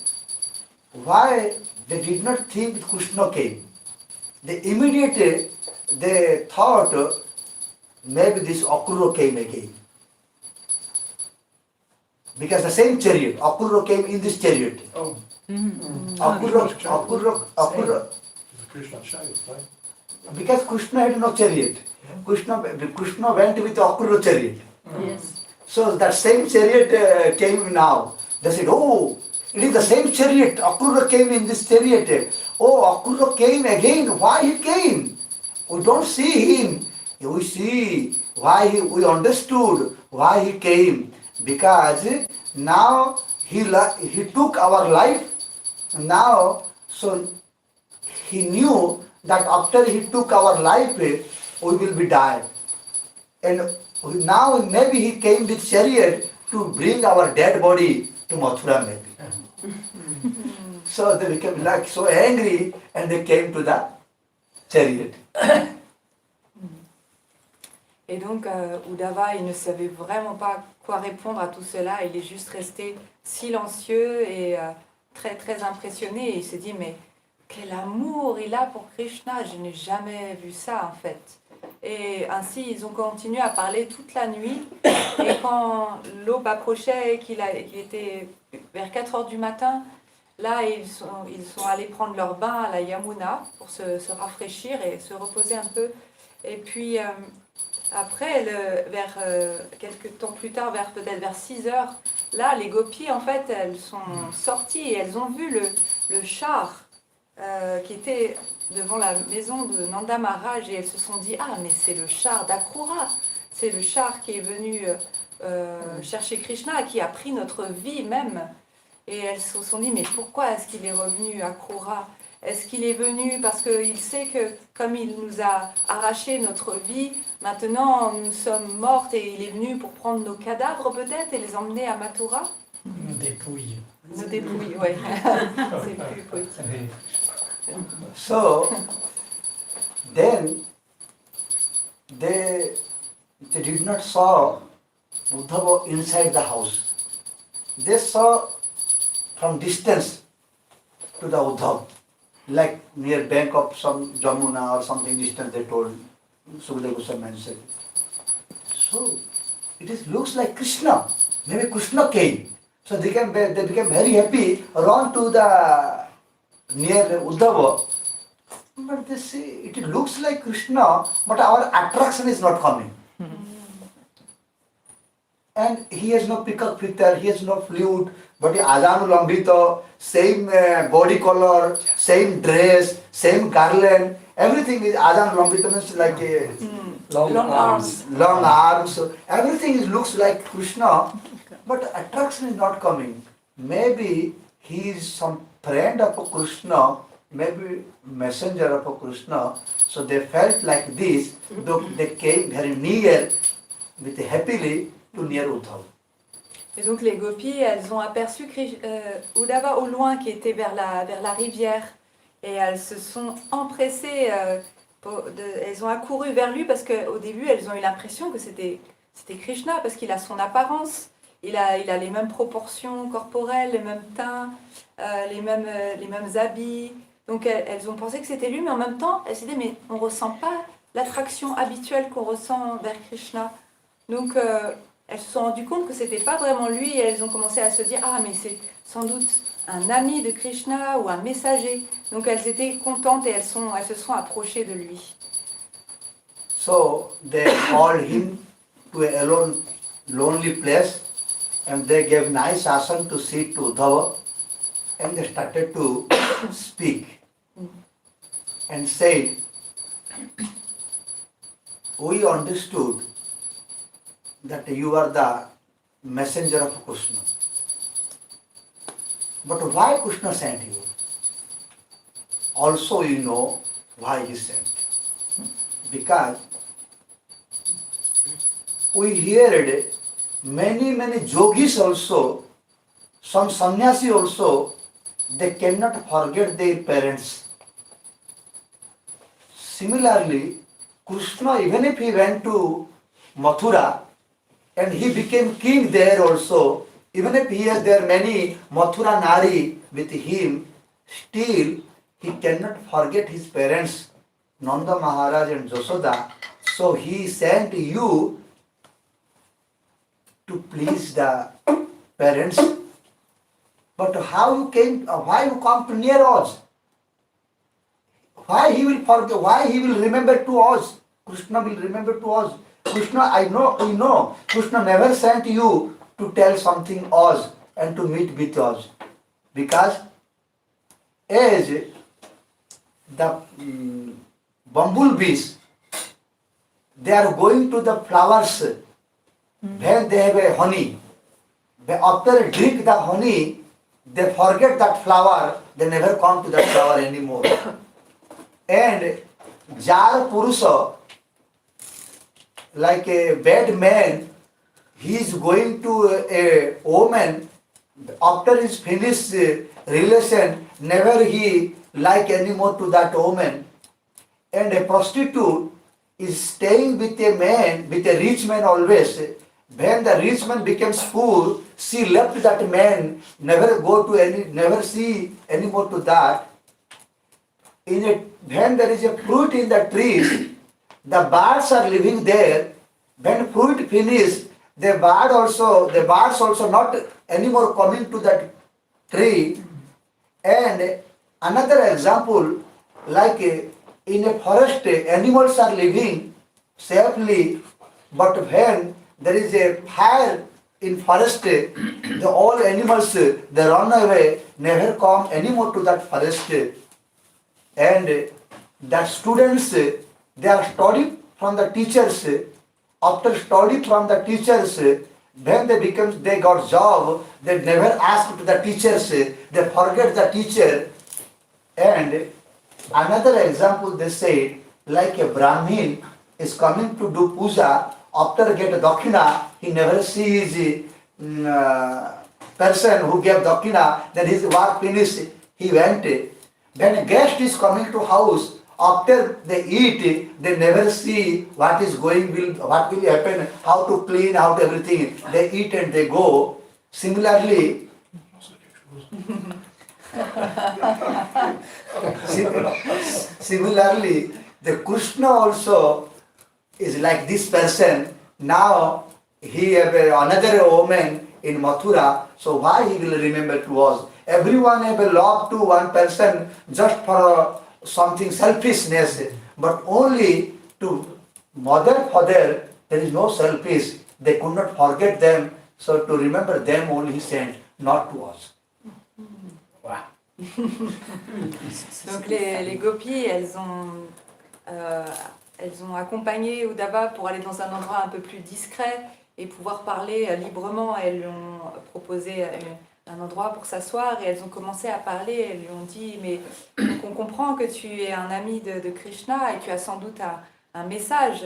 Why they did not think Krishna came? They immediately thought maybe this Akrura came again. Because the same chariot, Akrura came in this chariot. Oh. Akrura. Krishna child, right? Because Krishna had no chariot. Krishna went with the Akrura chariot. Yes. So that same chariot came now. They said, oh, it is the same chariot. Akrura came in this chariot. Oh, Akrura came again. Why he came? We don't see him. We see why we understood why he came. Because now he took our life. Now, so he knew that after he took our life, we will be died. And now maybe he came with chariot to bring our dead body to Mathura maybe. So they became like so angry and they came to the chariot. Et donc, Uddhava, il ne savait vraiment pas quoi répondre à tout cela. Il est juste resté silencieux et très, très impressionné. Et il s'est dit, mais quel amour il a pour Krishna. Je n'ai jamais vu ça, en fait. Et ainsi, ils ont continué à parler toute la nuit. Et quand l'aube approchait, qu'il était vers 4 heures du matin, là, ils sont allés prendre leur bain à la Yamuna pour se rafraîchir et se reposer un peu. Et puis... après, vers quelques temps plus tard, peut-être vers 6 heures, là, les Gopis, en fait, elles sont sorties et elles ont vu le char qui était devant la maison de Nanda Maharaj et elles se sont dit « Ah, mais c'est le char d'Akrura, c'est le char qui est venu chercher Krishna, qui a pris notre vie même. » Et elles se sont dit « Mais pourquoi est-ce qu'il est revenu à Akrura ? Est-ce qu'il est venu parce qu'il sait que comme il nous a arraché notre vie, maintenant nous sommes mortes et il est venu pour prendre nos cadavres peut-être et les emmener à Mathura ?» Nos dépouilles. Nos dépouilles, oui. C'est plus poétique. So then they did not saw Uddhava inside the house. They saw from distance to the Uddhava. Like near bank of some Jamuna or something distant, they told Sukadeva Goswami said. So it looks like Krishna. Maybe Krishna came. So they became very happy, run to the near Uddhava. But they say it looks like Krishna, but our attraction is not coming. And he has no peacock feather, he has no flute, but he Ajanu Lambita, same body color, same dress, same garland, everything is Ajanu Lambita means like a Long arms. Long arms. So everything looks like Krishna, but attraction is not coming. Maybe he is some friend of Krishna, maybe messenger of Krishna. So they felt like this, though they came very near with happily to near Uddhava. Et donc les Gopis, elles ont aperçu Uddhava au loin qui était vers la rivière et elles se sont empressées, elles ont accouru vers lui parce qu'au début elles ont eu l'impression que c'était Krishna parce qu'il a son apparence, il a les mêmes proportions corporelles, les mêmes teints, les mêmes habits. Donc elles ont pensé que c'était lui, mais en même temps elles s'est dit mais on ne ressent pas l'attraction habituelle qu'on ressent vers Krishna. Donc elles se sont rendues compte que c'était pas vraiment lui et elles ont commencé à se dire ah mais c'est sans doute un ami de Krishna ou un messager. Donc elles étaient contentes et elles se sont approchées de lui. So they called him to a lonely place and they gave nice asana to sit to Uddhava and they started to speak and said, we understood that you are the messenger of Krishna. But why Krishna sent you? Also you know why he sent. Because we heard many yogis also, some sannyasi also, they cannot forget their parents. Similarly, Krishna, even if he went to Mathura, and he became king there also, even if he has there many Mathura Nari with him, still he cannot forget his parents, Nanda Maharaj and Jasoda. So he sent you to please the parents. But how you came, why you come to near us? Why he will forget, why he will remember to us, Krishna will remember to us. Krishna, we know, Krishna never sent you to tell something us and to meet with us. Because as the bumblebees, they are going to the flowers when they have a honey. After drink the honey, they forget that flower, they never come to that flower anymore. And Jar Purusa, like a bad man, he is going to a woman, after his finished relation, never he like anymore to that woman. And a prostitute is staying with a man, with a rich man always. When the rich man becomes poor, she left that man, never see anymore to that. When there is a fruit in the trees, the birds are living there. When fruit finish, the birds also not anymore coming to that tree. And another example, like in a forest, animals are living safely, but when there is a fire in forest, all animals, they run away, never come anymore to that forest. And the students, they are studying from the teachers. After study from the teachers, when they got job, they never ask to the teachers, they forget the teacher. And another example they say, like a Brahmin is coming to do puja, after get dakshina, he never sees person who gave dakshina, then his work finished, he went. When a guest is coming to house, after they eat, they never see what will happen, how to clean, how to everything. They eat and they go. Similarly, the Krishna also is like this person. Now he have another woman in Mathura, so why he will remember to us? Everyone have a love to one person just for something selfishness, but only to mother, father, there is no selfish. They could not forget them, so to remember them only he sent, not to us. Wow. Donc les gopis, elles ont accompagné Uddhava pour aller dans un endroit un peu plus discret et pouvoir parler librement. Elles lui ont proposé un endroit pour s'asseoir et elles ont commencé à parler. Elles lui ont dit, mais on comprend que tu es un ami de Krishna et tu as sans doute un message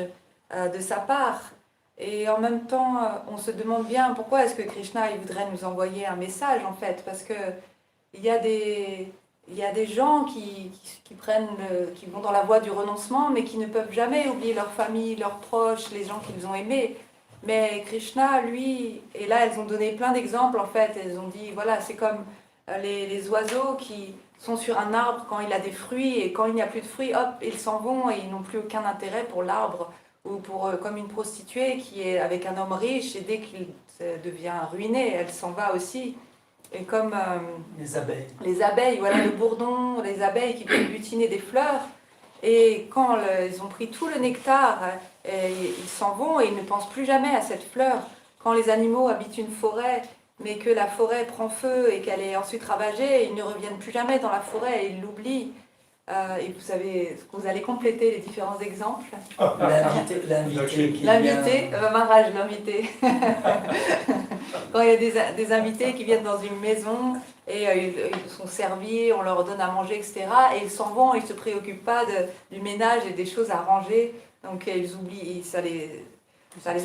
de sa part. Et en même temps, on se demande bien pourquoi est-ce que Krishna il voudrait nous envoyer un message en fait, parce que il y a des gens qui vont dans la voie du renoncement, mais qui ne peuvent jamais oublier leur famille, leurs proches, les gens qu'ils ont aimés. Mais Krishna, lui, et là elles ont donné plein d'exemples en fait, elles ont dit, voilà, c'est comme les oiseaux qui sont sur un arbre quand il a des fruits, et quand il n'y a plus de fruits, hop, ils s'en vont et ils n'ont plus aucun intérêt pour l'arbre, ou comme une prostituée qui est avec un homme riche, et dès qu'il devient ruiné, elle s'en va aussi. Et comme les abeilles, voilà, le bourdon, les abeilles qui viennent butiner des fleurs, et quand ils ont pris tout le nectar, ils s'en vont et ils ne pensent plus jamais à cette fleur. Quand les animaux habitent une forêt, mais que la forêt prend feu et qu'elle est ensuite ravagée, ils ne reviennent plus jamais dans la forêt et ils l'oublient. Et vous allez compléter les différents exemples. L'invité, Maharaj, l'invité. Quand il y a des invités qui viennent dans une maison et ils sont servis, on leur donne à manger, etc. Et ils s'en vont, ils ne se préoccupent pas du ménage et des choses à ranger. Donc ils oublient, ça les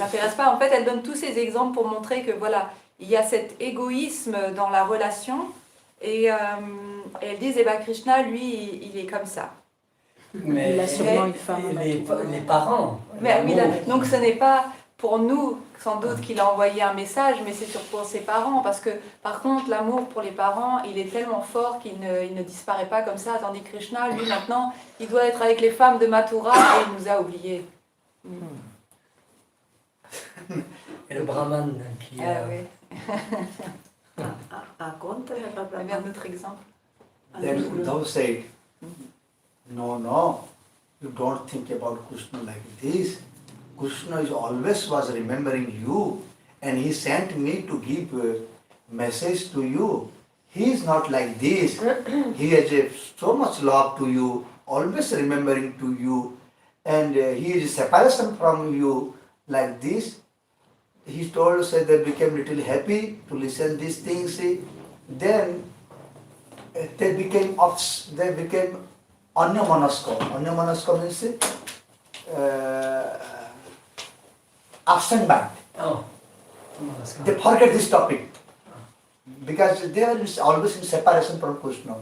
intéresse pas. En fait, elle donne tous ces exemples pour montrer que voilà, il y a cet égoïsme dans la relation. Et elles disent, Krishna, lui, il est comme ça. Mais il a sûrement une femme. Les parents. Mais, oui, donc ce n'est pas pour nous, sans doute, qu'il a envoyé un message, mais c'est surtout pour ses parents. Parce que, par contre, l'amour pour les parents, il est tellement fort qu'il ne disparaît pas comme ça. Tandis que Krishna, lui, maintenant, il doit être avec les femmes de Mathura et il nous a oubliés. Et le brahman qui... oui. Un autre exemple. Then Uddhava said, no, you don't think about Krishna like this. Krishna is always was remembering you, and he sent me to give a message to you. He is not like this. He has so much love to you, always remembering to you, and he is separation from you like this. He told us that they became little happy to listen these things. Then they became anyamanaska. Anyamanaska means absent mind. Oh. They forget this topic because they are always in separation from Krishna.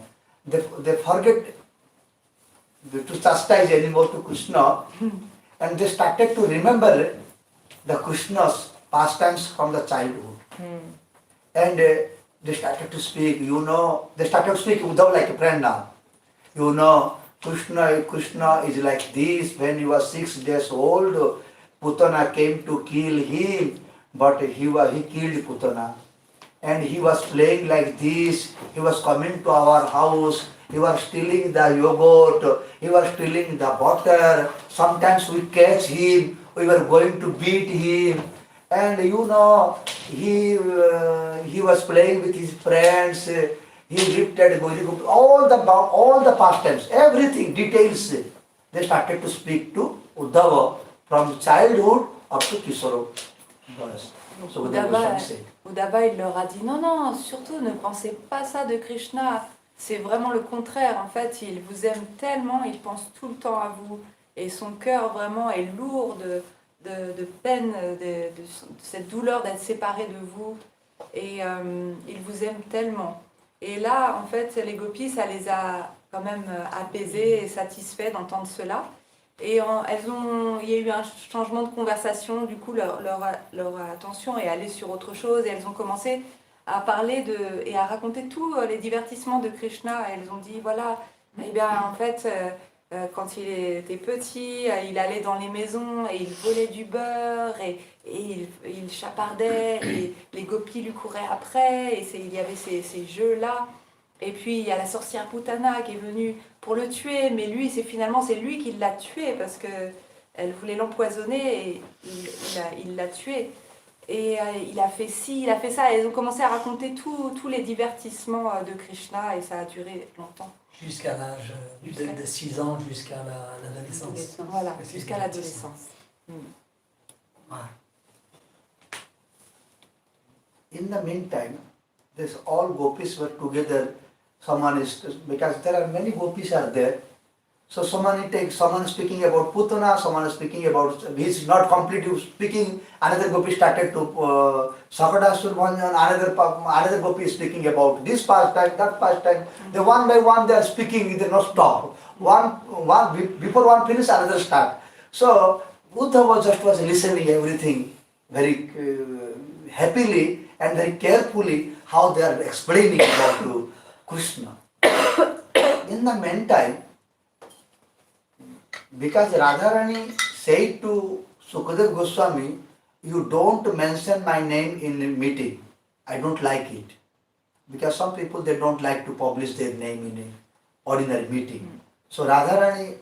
They forget to chastise anymore to Krishna, and they started to remember the Krishna's pastimes from the childhood. And they started to speak, they started to speak Uddhava like a friend now. Krishna is like this. When he was 6 days old, Putana came to kill him, but he killed Putana. And he was playing like this. He was coming to our house. He was stealing the yogurt. He was stealing the butter. Sometimes we catch him. We were going to beat him. And he was playing with his friends. He lifted all the pastimes, everything, details. They started to speak to Uddhava from childhood up to Kishore. So Uddhava, il leur a dit non, surtout ne pensez pas ça de Krishna. C'est vraiment le contraire. En fait, il vous aime tellement, il pense tout le temps à vous. Et son cœur vraiment est lourd de peine, de cette douleur d'être séparé de vous. Et il vous aime tellement. Et là, en fait, les Gopis, ça les a quand même apaisés et satisfaits d'entendre cela. Et il y a eu un changement de conversation, du coup leur attention est allée sur autre chose et elles ont commencé à parler et à raconter tous les divertissements de Krishna. Et elles ont dit voilà, eh bien en fait, quand il était petit, il allait dans les maisons et il volait du beurre et il chapardait et les gopis lui couraient après et il y avait ces jeux-là. Et puis il y a la sorcière Putana qui est venue pour le tuer, mais lui, c'est lui qui l'a tué parce qu'elle voulait l'empoisonner et il l'a tué. Et il a fait ci, il a fait ça. Et ils ont commencé à raconter tous les divertissements de Krishna et ça a duré longtemps. Jusqu'à l'âge de 6 ans, jusqu'à l'adolescence. Voilà, jusqu'à l'adolescence. In the meantime, all gopis were together. Because there are many gopis are there. So someone speaking about Putana, someone is speaking about, he's not completely speaking, another gopi started to Sakadasur Bhanjan, another gopi is speaking about this pastime, that pastime. They one by one they are speaking, they not stop. Before one finish, another start. So Uddhava just was listening everything very happily and very carefully how they are explaining about Krishna. In the meantime, because Radharani said to Sukadeva Goswami, you don't mention my name in a meeting. I don't like it. Because some people, they don't like to publish their name in an ordinary meeting. So Radharani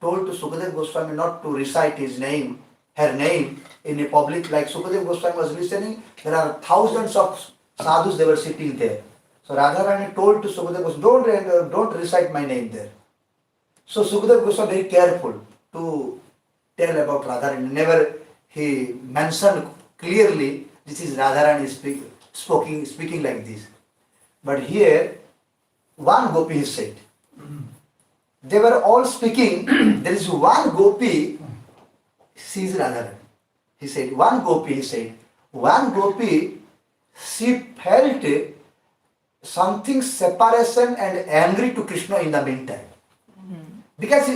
told to Sukadeva Goswami not to recite her name in a public. Like Sukadeva Goswami was listening, there are thousands of sadhus, they were sitting there. So Radharani told to Sukadeva Goswami, don't recite my name there. So Sukadeva Goswami very careful to tell about Radharani. Never he mentioned clearly this is Radharani speaking like this. But here one gopi he said. They were all speaking. There is one gopi, she is Radharani. He said, one gopi, she felt something separation and angry to Krishna in the meantime. Because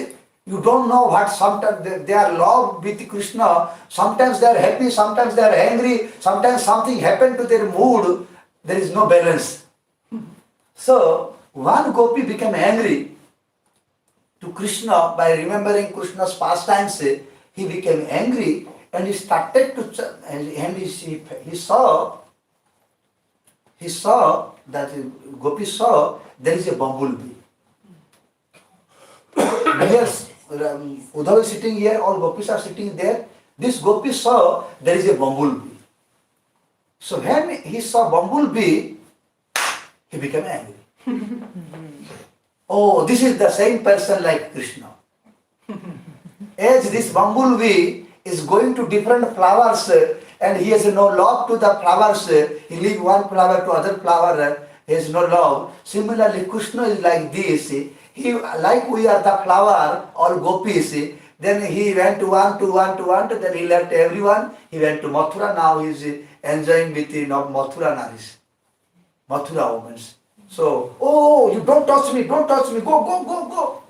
you don't know what, sometimes they are love with Krishna, sometimes they are happy, sometimes they are angry, sometimes something happened to their mood, there is no balance. So one gopi became angry to Krishna by remembering Krishna's pastimes. He became angry and he started to, and he saw that Gopi saw there is a bumblebee Uddhava is sitting here, all gopis are sitting there. This gopi saw there is a bumblebee. So when he saw bumblebee, he became angry. Oh, this is the same person like Krishna. As this bumblebee is going to different flowers and he has no love to the flowers, he leave one flower to other flower, he has no love. Similarly, Krishna is like this. He, like we are the flower, all gopis. Then he went to one, then he left everyone. He went to Mathura. Now he is enjoying with the Mathura Naris, Mathura women. So, oh, you don't touch me, go, go.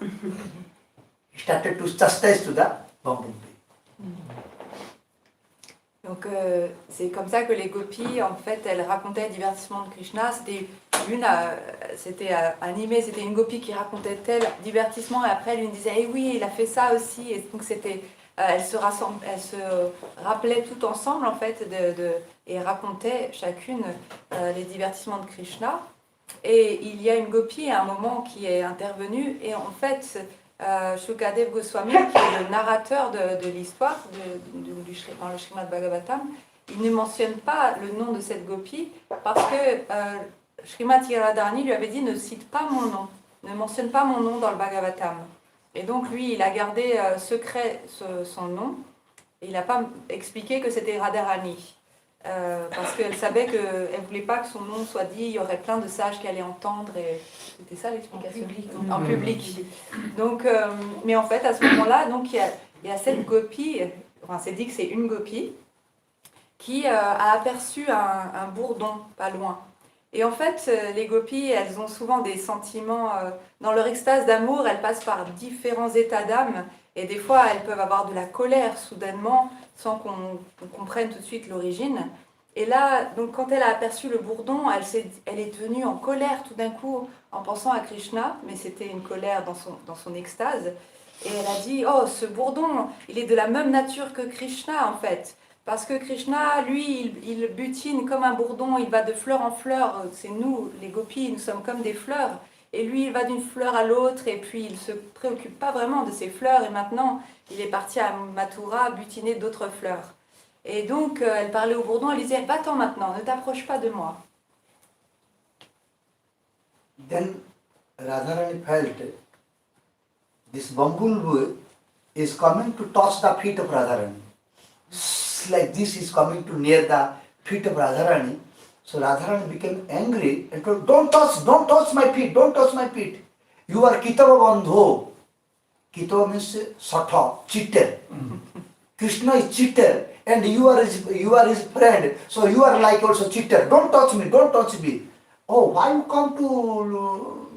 He started to chastise to the bumblebee. Donc c'est comme ça que les gopis, en fait, elles racontaient le divertissement de Krishna. C'était animé, c'était une gopie qui racontait tel divertissement et après elle lui disait eh oui, il a fait ça aussi. Et donc elles se rappelaient toutes ensemble en fait et racontaient chacune les divertissements de Krishna. Et il y a une gopie à un moment qui est intervenue et en fait Shukadev Goswami, qui est le narrateur de l'histoire dans le Srimad Bhagavatam, il ne mentionne pas le nom de cette gopie parce que Srimati Radharani lui avait dit ne cite pas mon nom, ne mentionne pas mon nom dans le Bhagavatam. Et donc lui, il a gardé secret son nom et il n'a pas expliqué que c'était Radharani. Parce qu'elle savait qu'elle ne voulait pas que son nom soit dit, il y aurait plein de sages qui allaient entendre, et c'était ça l'explication. En public. Donc, mais en fait, à ce moment-là, donc, il y a cette gopie, enfin c'est dit que c'est une gopie, qui a aperçu un bourdon pas loin. Et en fait, les gopis, elles ont souvent des sentiments, dans leur extase d'amour, elles passent par différents états d'âme, et des fois, elles peuvent avoir de la colère soudainement, sans qu'on comprenne tout de suite l'origine. Et là, donc, quand elle a aperçu le bourdon, elle est devenue en colère tout d'un coup en pensant à Krishna, mais c'était une colère dans son extase. Et elle a dit, oh, ce bourdon, il est de la même nature que Krishna en fait. Parce que Krishna, lui, il butine comme un bourdon, il va de fleur en fleur. C'est nous, les gopis, nous sommes comme des fleurs. Et lui, il va d'une fleur à l'autre et puis il ne se préoccupe pas vraiment de ces fleurs. Et maintenant, il est parti à Mathura butiner d'autres fleurs. Et donc, elle parlait au bourdon, elle disait, va-t'en maintenant, ne t'approche pas de moi. Then Radharani felt this bumblebee is coming to touch the feet of Radharani. Like this is coming to near the feet of Radharani. So Radharani became angry and told, don't touch my feet, don't touch my feet. You are Kitava Bandho. Kitava means Satha, cheater. Krishna is cheater and you are his friend. So you are like also cheater. Don't touch me, don't touch me. Oh, why you come to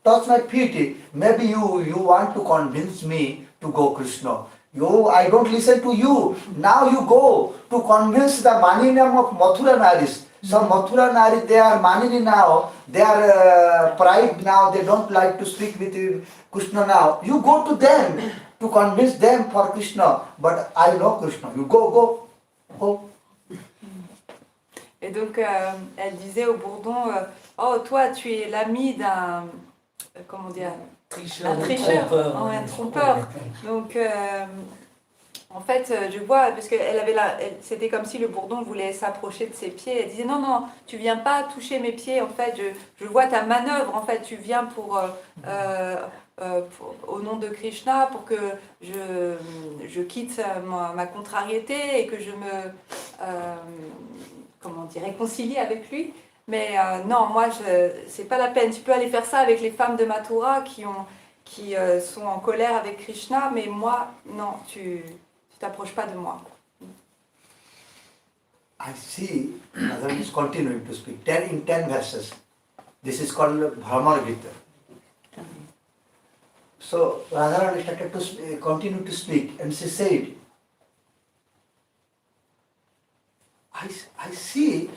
touch my feet? Maybe you want to convince me to go Krishna. I don't listen to you. Now you go to convince the Maninam of Mathura Naris. Some Mathura Nari, they are Manini now, they are pride now, they don't like to speak with Krishna now. You go to them to convince them for Krishna. But I know Krishna. You go. Et donc, elle disait au bourdon, oh, toi, tu es l'ami d'un, comment dire, un tricheur, un trompeur. Donc, en fait, je vois, parce que c'était comme si le bourdon voulait s'approcher de ses pieds. Elle disait, non, tu viens pas toucher mes pieds, en fait, je vois ta manœuvre, en fait, tu viens au nom de Krishna, pour que je quitte ma contrariété et que je me réconcilie avec lui. Mais non, moi, c'est pas la peine. Tu peux aller faire ça avec les femmes de Mathura qui sont en colère avec Krishna, mais moi, non, tu t'approches pas de moi. I see Radharani is continuing to speak. 10 verses. This is called Bhramara-gita. So Radharani started to continue to speak and she said, I see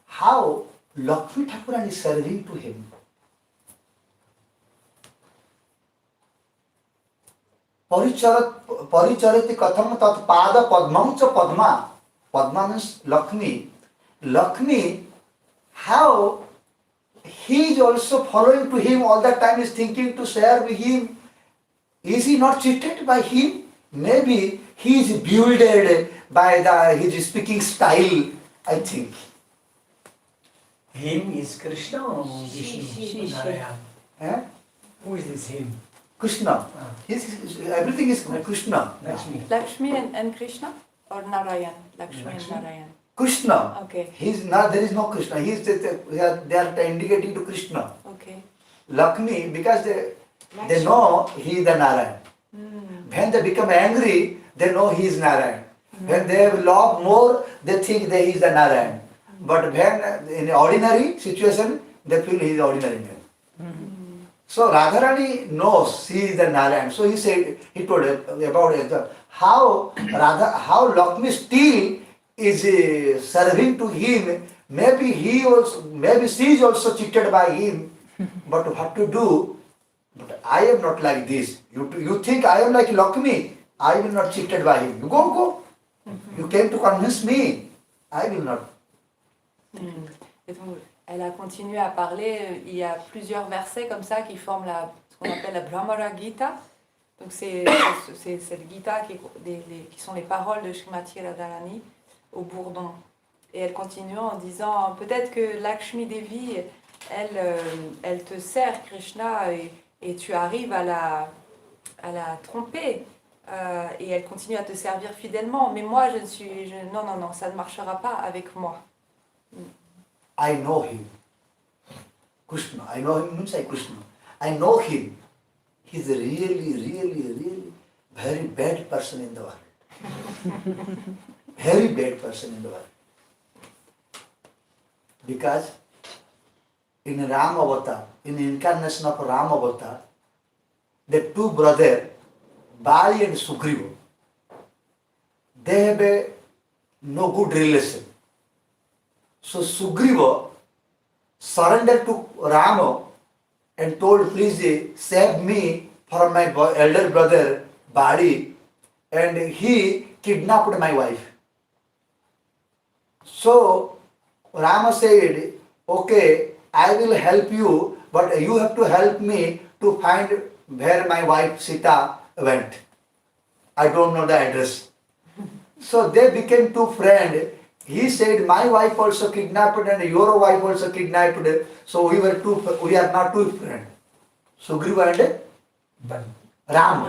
how Lakshmi Thakuran is serving to him. Paricharati katham tat pada padmam cha padma. Padma means Lakshmi. Lakshmi, how he is also following to him all the time, is thinking to share with him Is he not cheated by him? Maybe he is bewildered by his speaking style, I think. Him is Krishna or She. Vishnu? Narayana. Eh? Who is this him? Krishna. Everything is Krishna. Lakshmi. Lakshmi and Krishna? Or Narayan? Lakshmi and Narayan. Krishna. Okay. There is no Krishna. They are indicating to Krishna. Okay. Lakshmi, because they know he is the Narayan. When they become angry, they know he is Narayan. When they love more, they think that he is the Narayan. But when in ordinary situation, they feel he is ordinary man. So Radharani knows he is the Narayan. So he told about how Lakshmi still is serving to him. Maybe she is also cheated by him. But what to do? But I am not like this. You think I am like Lakshmi? I will not cheated by him. You go. You came to convince me. I will not. Et donc, elle a continué à parler. Il y a plusieurs versets comme ça qui forment ce qu'on appelle la Bhramara-gita. Donc c'est le Gita qui sont les paroles de Srimati Radharani au bourdon. Et elle continue en disant peut-être que Lakshmi Devi, elle te sert Krishna et tu arrives à la tromper. Et elle continue à te servir fidèlement. Mais moi, non, ça ne marchera pas avec moi. I know him. Krishna. I know him means Krishna. I know him. He's a really very bad person in the world. Very bad person in the world. Because in Ram Avatar, in the incarnation of Ram Avatar, the two brothers, Bali and Sugriva, they have no good relation. So Sugriva surrendered to Rama and told, please save me from my elder brother Bali, and he kidnapped my wife. So Rama said, okay, I will help you, but you have to help me to find where my wife Sita went. I don't know the address. So they became two friends. He said, my wife also kidnapped and your wife also kidnapped. So we are not two friends. Sugriva and Ram.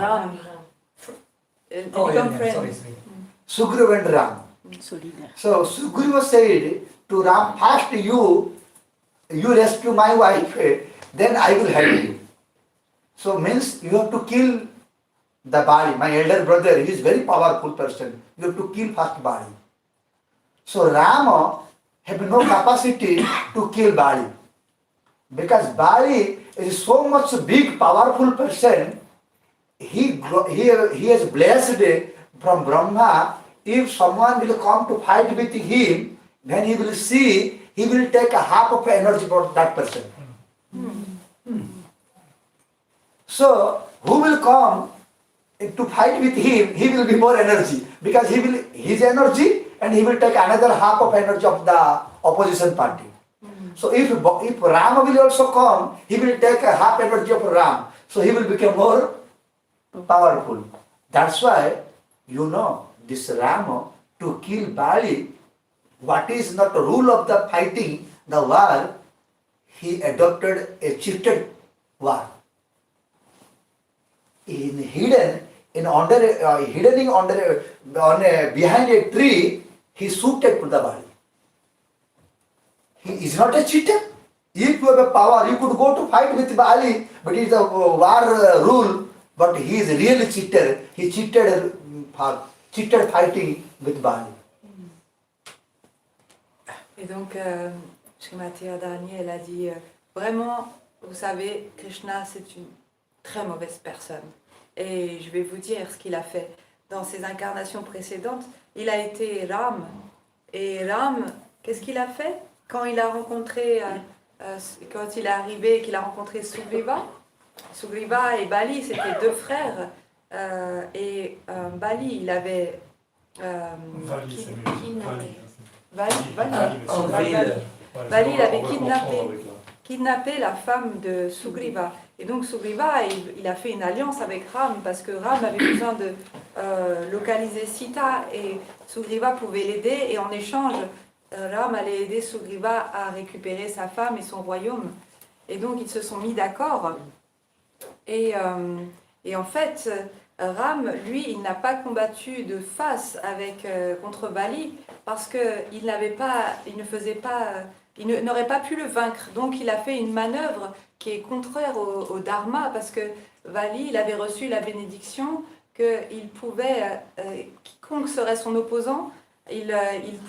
Sorry. Sugriva and Ram. Solidaire. So Sugriva said to Ram, first you rescue my wife, then I will help you. So means you have to kill the Bali, my elder brother. He is very powerful person. You have to kill first Bali. So Rama have no capacity to kill Bali. Because Bali is so much big, powerful person. He is blessed from Brahma. If someone will come to fight with him, then he will see, he will take a half of energy for that person. So who will come to fight with him, he will be more energy. Because his energy, and he will take another half of energy of the opposition party. So if Rama will also come, he will take a half energy of Ram. So he will become more powerful. That's why, this Rama, to kill Bali, what is not the rule of the fighting, the war, he adopted a cheated war. Behind a tree, he shooted to the Bali. He is not a cheater. If you have a power, you could go to fight with Bali, but it is a war rule. But he is really cheater. He cheated fighting with Bali. Et donc, Srimati Radharani, elle a dit, vraiment, vous savez, Krishna, c'est une très mauvaise personne. Et je vais vous dire ce qu'il a fait. Dans ses incarnations précédentes, il a été Ram. Et Ram, qu'est-ce qu'il a fait quand il a rencontré, quand il est arrivé, qu'il a rencontré Sugriva et Bali, c'était deux frères. Et Bali, il avait Bali, il avait kidnappé la femme de Sugriva. Et donc Sugriva, il a fait une alliance avec Ram parce que Ram avait besoin de localiser Sita et Sugriva pouvait l'aider. Et en échange, Ram allait aider Sugriva à récupérer sa femme et son royaume. Et donc ils se sont mis d'accord. Et en fait, Ram, lui, il n'a pas combattu de face contre Bali parce qu'il n'aurait pas pu le vaincre. Donc il a fait une manœuvre qui est contraire au dharma parce que Bali, il avait reçu la bénédiction qu'il pouvait, quiconque serait son opposant, il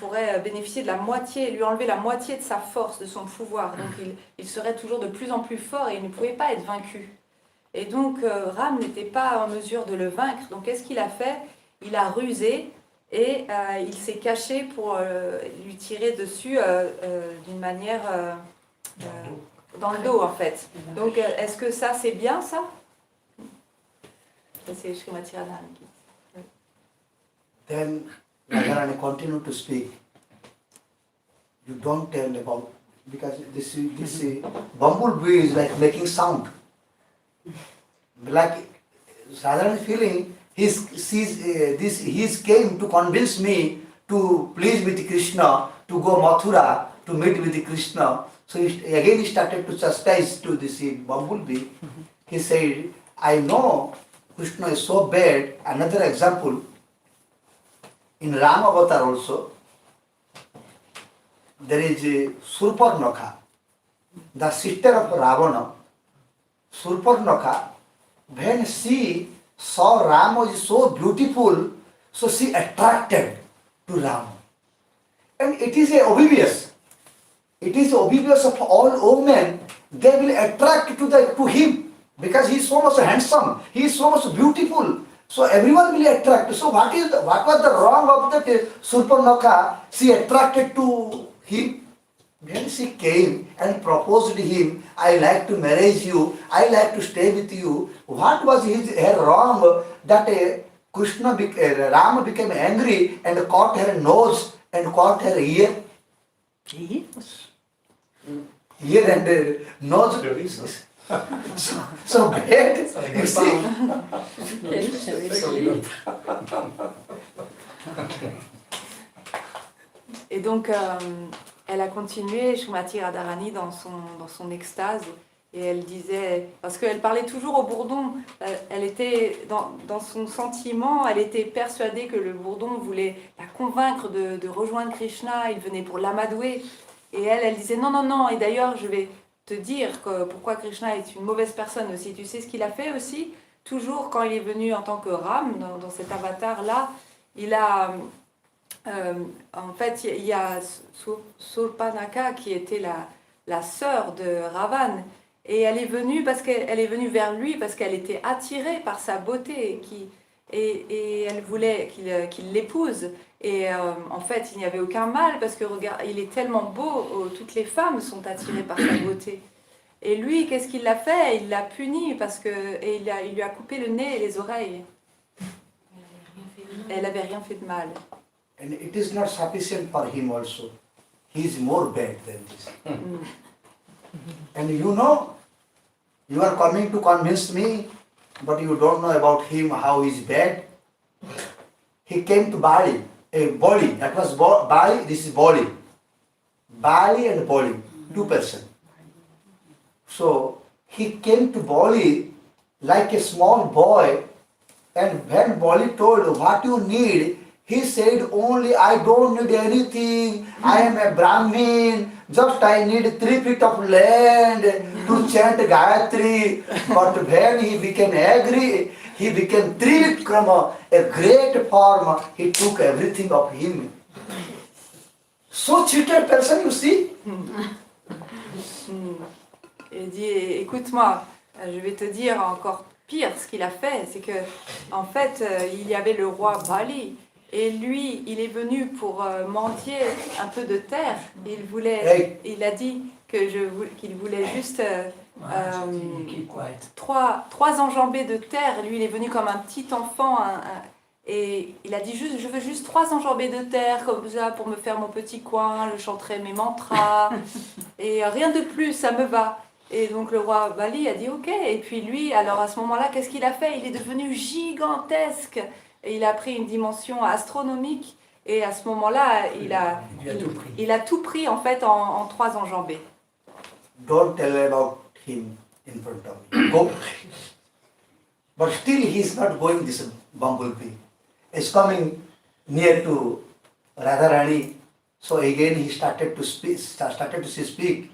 pourrait bénéficier de la moitié, lui enlever la moitié de sa force, de son pouvoir. Donc il serait toujours de plus en plus fort et il ne pouvait pas être vaincu. Et donc Ram n'était pas en mesure de le vaincre. Donc qu'est-ce qu'il a fait? Il a rusé et il s'est caché pour lui tirer dessus d'une manière dans le dos en fait. Donc est-ce que ça c'est bien ça? Ça c'est Srimati Radharani. Then Radharani continued to speak. You don't tell about, because this bumblebee is like making sound. Like Radharani feeling, he came to convince me to please with Krishna, to go Mathura, to meet with Krishna. So he started to chastise to this bumblebee. He said, I know Krishna is so bad. Another example, in Rama Avatar also, there is Surparnakha, the sister of Ravana. Surparnakha, when she saw Rama is so beautiful, so she attracted to Rama. And it is obvious. It is obvious of all women, they will attract to him because he is so much handsome, he is so much beautiful. So everyone will attract. So what was the wrong of that Surparnakha? She attracted to him. Then she came and proposed to him, I like to marry you, I like to stay with you. What was her wrong that Rama became angry and caught her nose and caught her ear? Ear and nose. So bad, you see. Et donc, elle a continué, Srimati Radharani, dans son extase. Et elle disait, parce qu'elle parlait toujours au bourdon, elle était dans son sentiment, elle était persuadée que le bourdon voulait la convaincre de rejoindre Krishna, il venait pour l'amadouer. Et elle disait non, non, non, et d'ailleurs je vais te dire pourquoi Krishna est une mauvaise personne aussi. Tu sais ce qu'il a fait aussi? Toujours quand il est venu en tant que Ram, dans cet avatar-là, il a... en fait, il y a Surpanaka qui était la sœur de Ravan. Et elle est venue vers lui parce qu'elle était attirée par sa beauté et elle voulait qu'il l'épouse. Et en fait, il n'y avait aucun mal parce que regarde, il est tellement beau, toutes les femmes sont attirées par sa beauté. Et lui, qu'est-ce qu'il a fait? Il l'a puni et il lui a coupé le nez et les oreilles. Elle n'avait rien fait de mal. And it is not sufficient for him also. He is more bad than this. And you know, you are coming to convince me, but you don't know about him, how he is bad. He came to Bali, Bali, that was Bali, this is Bali. Bali and Bali, 2 persons. So, he came to Bali like a small boy, and when Bali told what you need, he said only, I don't need anything, I am a Brahmin, just I need 3 feet of land to chant Gayatri. But when he became angry, he became Trivikrama, a great form, he took everything of him. So cheated person, you see? Il dit, écoute-moi, je vais te dire encore pire ce qu'il a fait, c'est que en fait, il y avait le roi Bali. Et lui, il est venu pour mendier un peu de terre. Il a dit qu'il voulait juste 3 enjambées de terre. Lui, il est venu comme un petit enfant. Et il a dit juste, je veux juste 3 enjambées de terre, comme ça, pour me faire mon petit coin. Je chanterai mes mantras. Et rien de plus, ça me va. Et donc le roi Bali a dit ok. Et puis lui, alors à ce moment-là, qu'est-ce qu'il a fait? Il est devenu gigantesque. Et il a pris une dimension astronomique. Et à ce moment-là, il a tout pris en fait en 3 enjambées. Don't tell about him in front of me. Go. But still he is not going this bumblebee. It's coming near to Radharani. So again he started to speak.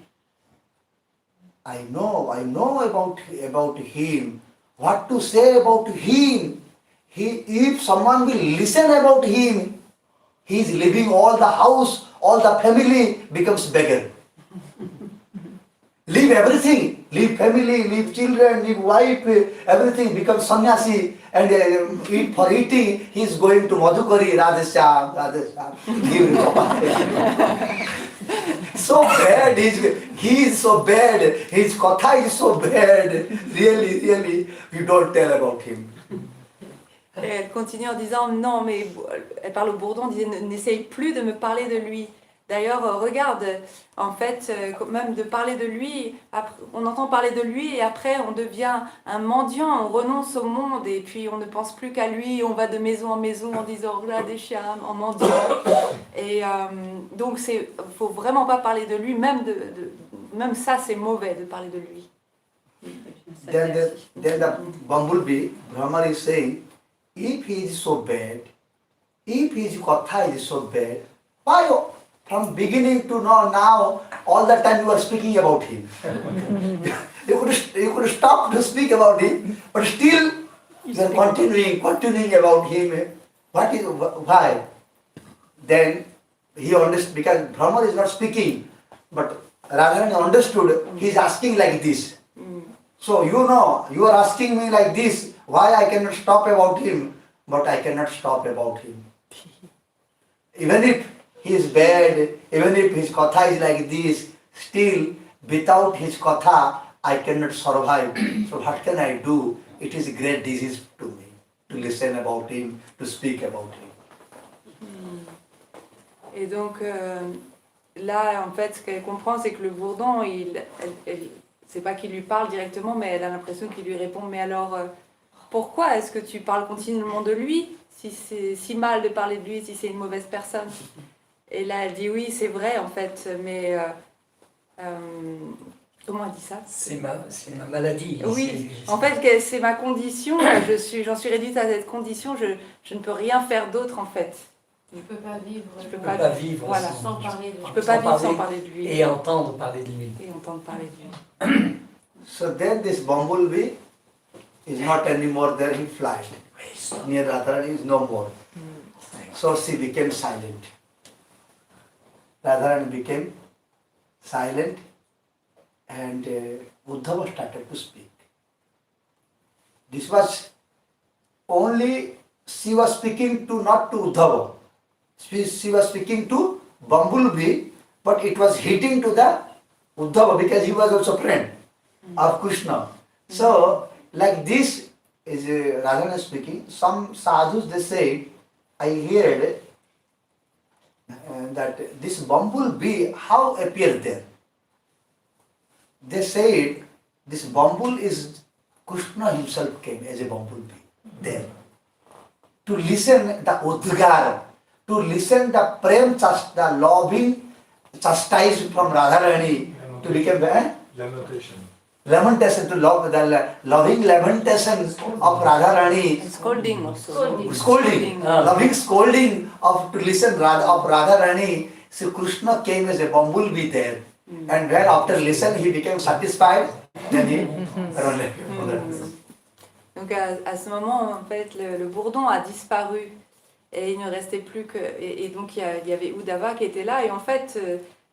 I know about him. What to say about him? If someone will listen about him, he is leaving all the house, all the family becomes beggar. Leave everything, leave family, leave children, leave wife, everything becomes sannyasi, and eat for eating, he is going to Madhukari, Radheshyam. So bad, he is so bad, his katha is so bad, really, you don't tell about him. Et elle continue en disant non, mais elle parle au bourdon, disait n'essaye plus de me parler de lui. D'ailleurs, regarde, en fait, même de parler de lui, on entend parler de lui et après on devient un mendiant, on renonce au monde et puis on ne pense plus qu'à lui, on va de maison en maison en disant Radheshyam, en mendiant. Et donc faut vraiment pas parler de lui, même ça c'est mauvais de parler de lui. Then the bumblebee, Bhramara is saying, if he is so bad, if his katha is so bad, why from beginning to now, all the time you are speaking about him? you could stop to speak about him, but still you are continuing about him. Why? Then he understood, because Bhramara is not speaking, but Radharani understood, he is asking like this. So you are asking me like this, why I cannot stop about him, but I cannot stop about him. Even if he is bad, even if his katha is like this, still without his katha I cannot survive. So what can I do? It is a great disease to me, to listen about him, to speak about him. Et donc là, en fait, ce qu'elle comprend, c'est que le bourdon, c'est pas qu'il lui parle directement, mais elle a l'impression qu'il lui répond. Mais alors, pourquoi est-ce que tu parles continuellement de lui, si c'est si mal de parler de lui, si c'est une mauvaise personne? Et là, elle dit oui, c'est vrai en fait, mais comment elle dit ça? C'est ma maladie. Oui, en fait, c'est ma condition. J'en suis réduite à cette condition. Je ne peux rien faire d'autre en fait. Je ne peux pas vivre. Je peux pas vivre voilà. sans parler de lui. Je peux pas vivre sans parler de lui. Et entendre parler de lui. Et entendre parler de lui. So then this bumblebee is not anymore there, he flies. Near Radharani is no more. So she became silent. Radharani became silent and Uddhava started to speak. This was only, she was speaking to not to Uddhava. She was speaking to bumblebee, but it was hitting to the Uddhava because he was also friend of Krishna. So like this is Radharani speaking. Some sadhus they say, I heard that this bumblebee how appeared there. They said this bumble is Krishna himself came as a bumblebee there to listen the udgar, to listen the prem, the loving chastised from Radharani to become lamentation, to love the loving lamentation of Radharani. And scolding also. Scolding. Loving scolding of to listen of Radharani. So Krishna came as a bumblebee there. And when after listen he became satisfied, then he Donc à ce moment, en fait, le bourdon a disparu et il ne restait plus que... Et donc il y avait Uddhava qui était là et en fait...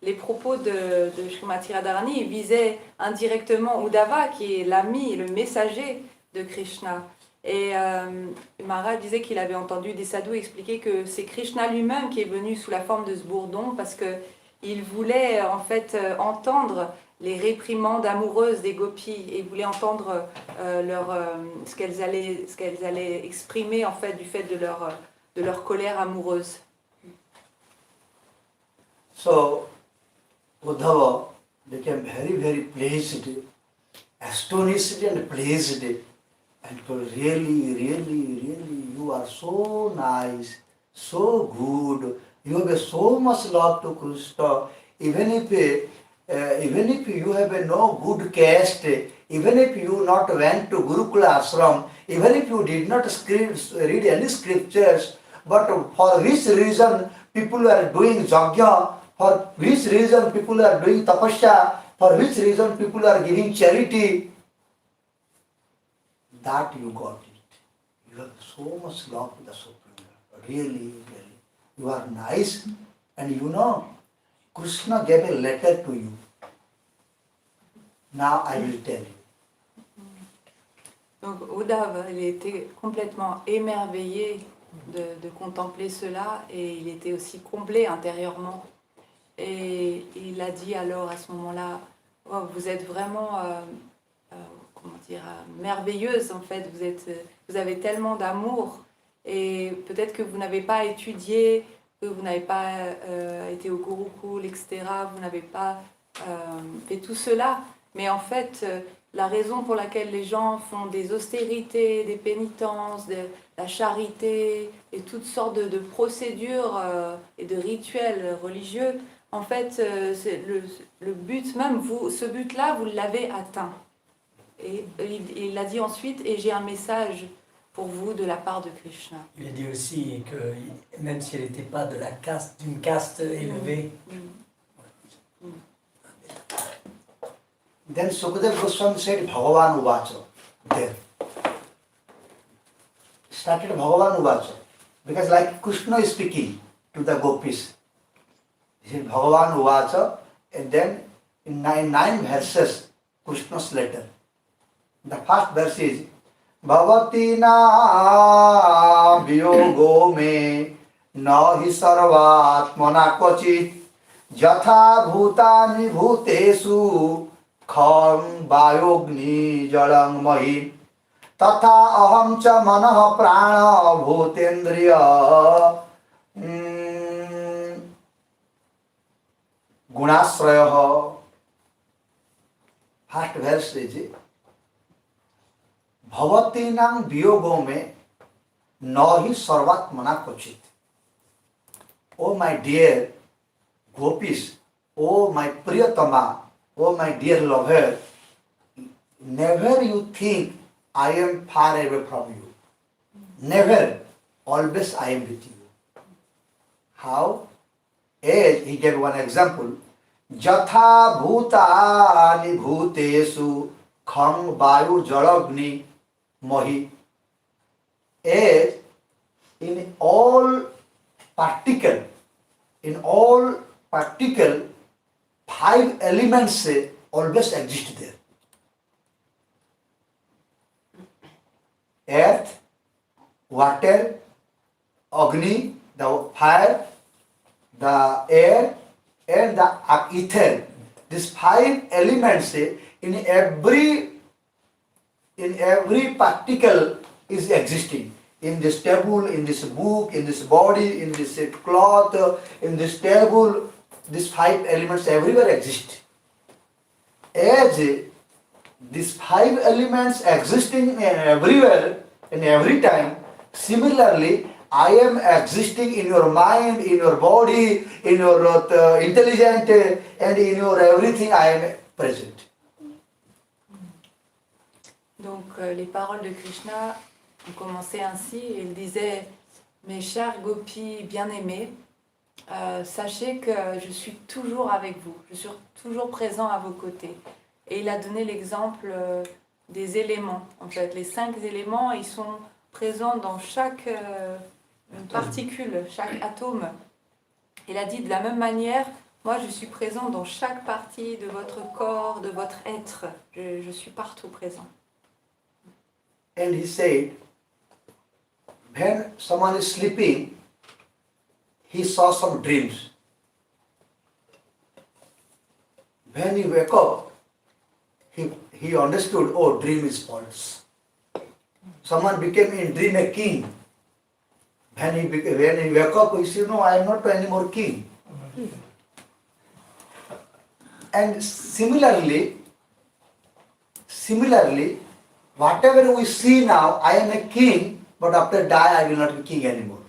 les propos de Srimati Radharani visaient indirectement Uddhava, qui est l'ami, le messager de Krishna. Et Maharaj disait qu'il avait entendu des sadhus expliquer que c'est Krishna lui-même qui est venu sous la forme de ce bourdon parce qu'il voulait en fait entendre les réprimandes amoureuses des Gopis et il voulait entendre ce qu'elles allaient exprimer en fait du fait de leur colère amoureuse. So Uddhava became very, very pleased astonished and pleased. And told, really, really, really, you are so nice, so good. You have so much love to Krishna. Even if you have no good caste, even if you not went to Gurukula ashram, even if you did not read any scriptures, but for which reason people are doing yajna, for which reason people are doing tapasya, for which reason people are giving charity, that you got it. You have so much love to the Supreme Lord. Really, really. You are nice, and you know, Krishna gave a letter to you. Now I will tell you. Donc Uddhava, il était complètement émerveillé de contempler cela et il était aussi comblé intérieurement. Et il a dit alors à ce moment-là, oh, vous êtes vraiment comment dire, merveilleuse en fait, vous avez tellement d'amour et peut-être que vous n'avez pas étudié, que vous n'avez pas été au Gurukul, etc., vous n'avez pas fait tout cela, mais en fait la raison pour laquelle les gens font des austérités, des pénitences, de la charité et toutes sortes de procédures et de rituels religieux, en fait c'est le but même, ce but-là vous l'avez atteint. Et il a dit ensuite, et j'ai un message pour vous de la part de Krishna. Il a dit aussi que même si elle n'était pas de la caste, d'une caste élevée. Then Sukadeva Goswami said, Bhagavan Uvacha. There. Started Bhagavan Uvacha. Because like Krishna is speaking to the Gopis. He said Bhagavan Uvacha, and then in nine verses, Krishna's letter. The first verse is Bhavati na viyogo me nahi sarvatmana kvachit jatha bhutani bhutesu kham vayogni jalang mahi tatha aham cha manah prana bhutendriya gunasrayah. First verse is Bhavatinam viyogo me nahi sarvatmana kvachit. Oh my dear Gopis, oh my Priyatama, oh my dear lover, never you think I am far away from you. Never. Always I am with you. How? As he gave one example. Jatha bhutani bhutesu kham vayu jalagni mahi. As in all particle, five elements always exist there. Earth, water, Agni, the fire, the air, and the ether. These five elements in every particle is existing. In this table, in this book, in this body, in this cloth, in this table, these five elements everywhere exist. As these five elements existing everywhere, in every time, similarly, I am existing in your mind, in your body, in your intelligence, and in your everything I am present. Donc les paroles de Krishna ont commencé ainsi, et il disait, mes chers gopis bien-aimés, sachez que je suis toujours avec vous, je suis toujours présent à vos côtés. Et il a donné l'exemple des éléments. En fait, les 5 éléments, ils sont présents dans chaque particule, chaque atome. Il a dit de la même manière, moi je suis présent dans chaque partie de votre corps, de votre être. Je suis partout présent. And he said, when someone is sleeping, he saw some dreams. When he woke up, he understood, oh, dream is false. Someone became in dream a king. When he woke up, he said, no, I am not anymore king. And similarly, Similarly, whatever we see now, I am a king, but after die I will not be king anymore.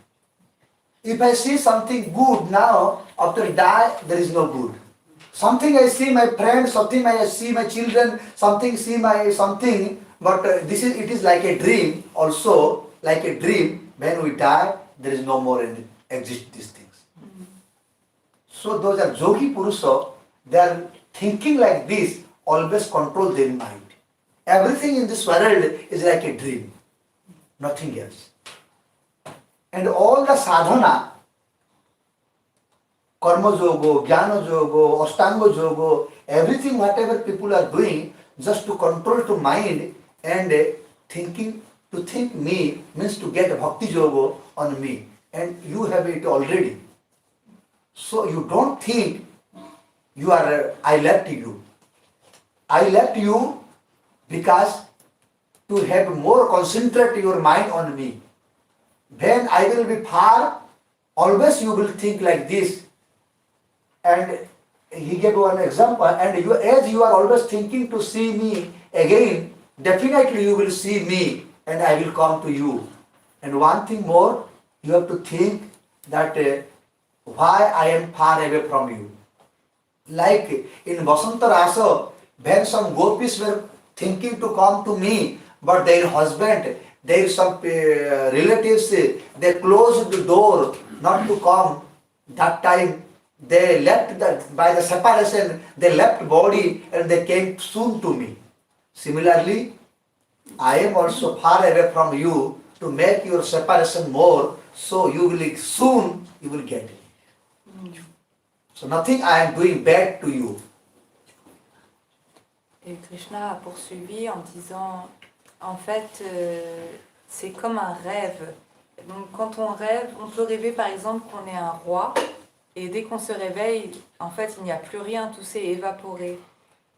If I see something good now, after die there is no good. Something I see my friends, something I see my children, something see my something, but it is like a dream also, like a dream. When we die, there is no more exist these things. So those are Yogi Purusha, they are thinking like this, always control their mind. Everything in this world is like a dream, nothing else. And all the sadhana, karma yoga, jnana yoga, ashtanga yoga, everything whatever people are doing, just to control to mind and thinking, to think me means to get bhakti yoga on me. And you have it already. So you don't think you are, I left you. I left you because to have more concentrate your mind on me. When I will be far, always you will think like this. And he gave one example, and you, as you are always thinking to see me again, definitely you will see me and I will come to you. And one thing more, you have to think that why I am far away from you. Like in Vasanta Rasa, when some Gopis were thinking to come to me, but their husband, their some relatives, they closed the door not to come. That time they left by the separation, they left body and they came soon to me. Similarly, I am also far away from you to make your separation more, so you will soon you will get it. So nothing I am doing bad to you. Et Krishna a poursuivi en disant, en fait, c'est comme un rêve. Donc quand on rêve, on peut rêver par exemple qu'on est un roi, et dès qu'on se réveille, en fait, il n'y a plus rien, tout s'est évaporé.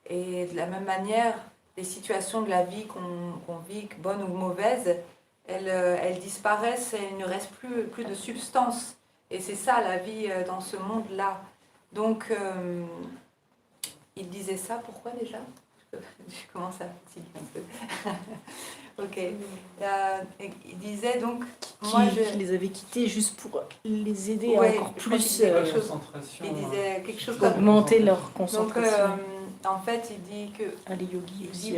Et de la même manière, les situations de la vie qu'on vit, bonnes ou mauvaises, elles disparaissent et il ne reste plus de substance. Et c'est ça la vie dans ce monde-là. Donc, il disait ça, pourquoi déjà ? Je commence à fatiguer un peu. Ok. Il disait donc... Qui les avait quittés juste pour les aider à encore plus il disait quelque chose comme... augmenter leur concentration. Donc, en fait, il dit que... Les yogis aussi.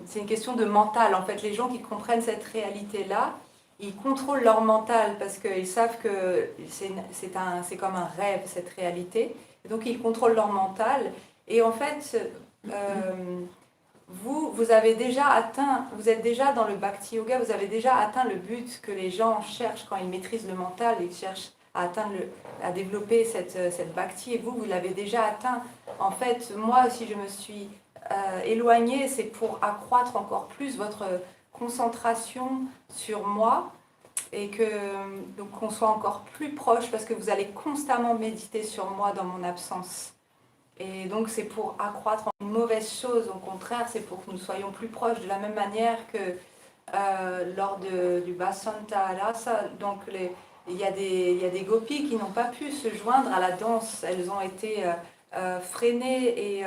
C'est une question de mental. En fait, les gens qui comprennent cette réalité-là, ils contrôlent leur mental parce qu'ils savent que c'est comme un rêve, cette réalité. Et donc, ils contrôlent leur mental. Et en fait, vous avez déjà atteint, vous êtes déjà dans le Bhakti Yoga, vous avez déjà atteint le but que les gens cherchent quand ils maîtrisent le mental, ils cherchent à développer cette Bhakti. Et vous l'avez déjà atteint. En fait, moi, si je me suis éloignée, c'est pour accroître encore plus votre concentration sur moi et donc qu'on soit encore plus proche parce que vous allez constamment méditer sur moi dans mon absence. Et donc c'est pour accroître une mauvaise chose, au contraire, c'est pour que nous soyons plus proches de la même manière que lors du Vasanta Rasa. Donc il y a des gopis qui n'ont pas pu se joindre à la danse, elles ont été freinées et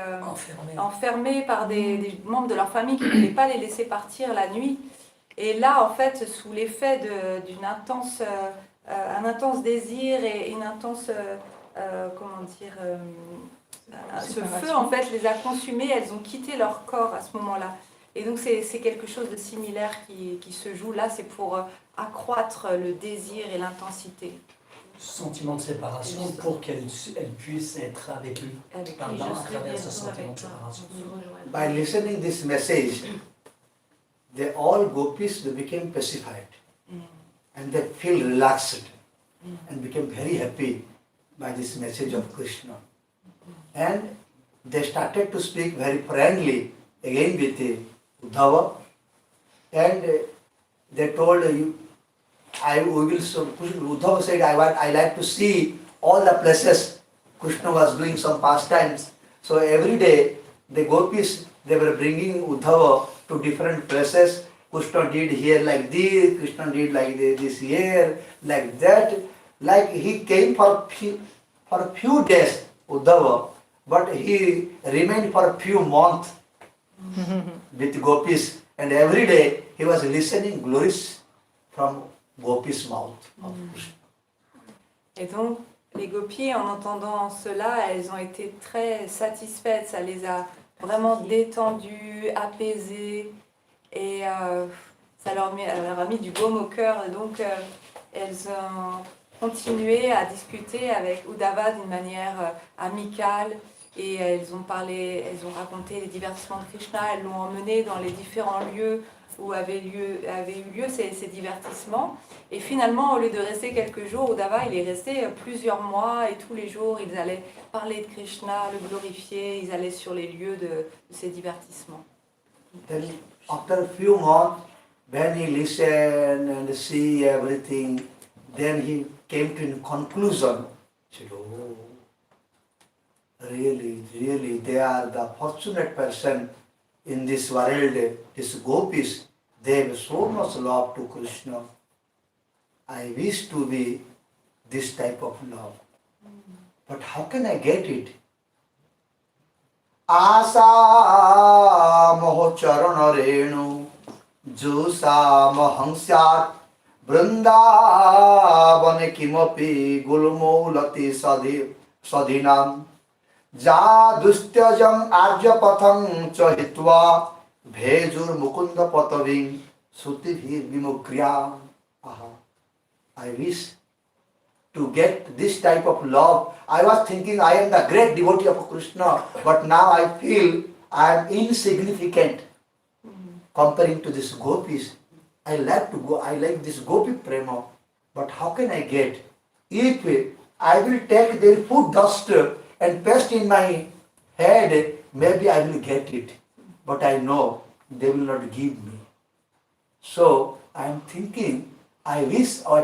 enfermées par des membres de leur famille qui ne voulaient pas les laisser partir la nuit. Et là, en fait, sous l'effet un intense désir et une intense, ce feu, en fait, les a consumées, elles ont quitté leur corps à ce moment-là. Et donc, c'est quelque chose de similaire qui se joue là, c'est pour accroître le désir et l'intensité. Sentiment de séparation pour qu'elle puisse être avec lui à travers ce sentiment de séparation. By listening this message, all gopis they became pacified and they feel relaxed and became very happy by this message of Krishna. And they started to speak very friendly again with Uddhava, and they told Uddhava said, I like to see all the places. Krishna was doing some pastimes. So every day the gopis, they were bringing Uddhava to different places. Krishna did here like this, Krishna did like this here, like that. Like he came for a few days, Uddhava, but he remained for a few months with Gopis, and every day he was listening glories from Gopis' mouth of Krishna. Et donc, les gopis, en entendant cela, elles ont été très satisfaites. Ça les a vraiment détendues, apaisées. Et ça leur a mis du baume au cœur. Et donc, elles ont continué à discuter avec Uddhava d'une manière amicale. Et elles ont raconté les divertissements de Krishna. Elles l'ont emmené dans les différents lieux où avaient eu lieu ces divertissements. Et finalement, au lieu de rester quelques jours, Uddhava, il est resté plusieurs mois et tous les jours, ils allaient parler de Krishna, le glorifier, ils allaient sur les lieux de ces divertissements. Then after a few months, when he listened and see everything, then he came to a conclusion. He said, oh, really, they are the fortunate person in this world, these gopis. They have so much love to Krishna. I wish to be this type of love. But how can I get it? Asa moho charana renu jusa mahangsat vrindavane kimapi gulmo lati sadhinam jadustyajam arjapatham chahitva bhejur mukunda pataving sutibhir vimukriya. I wish to get this type of love. I was thinking I am the great devotee of Krishna, but now I feel I am insignificant comparing to these gopis. I like this gopi prema, but how can I get? If I will take their food dust and paste in my head, maybe I will get it. But I know they will not give me. So I am thinking, I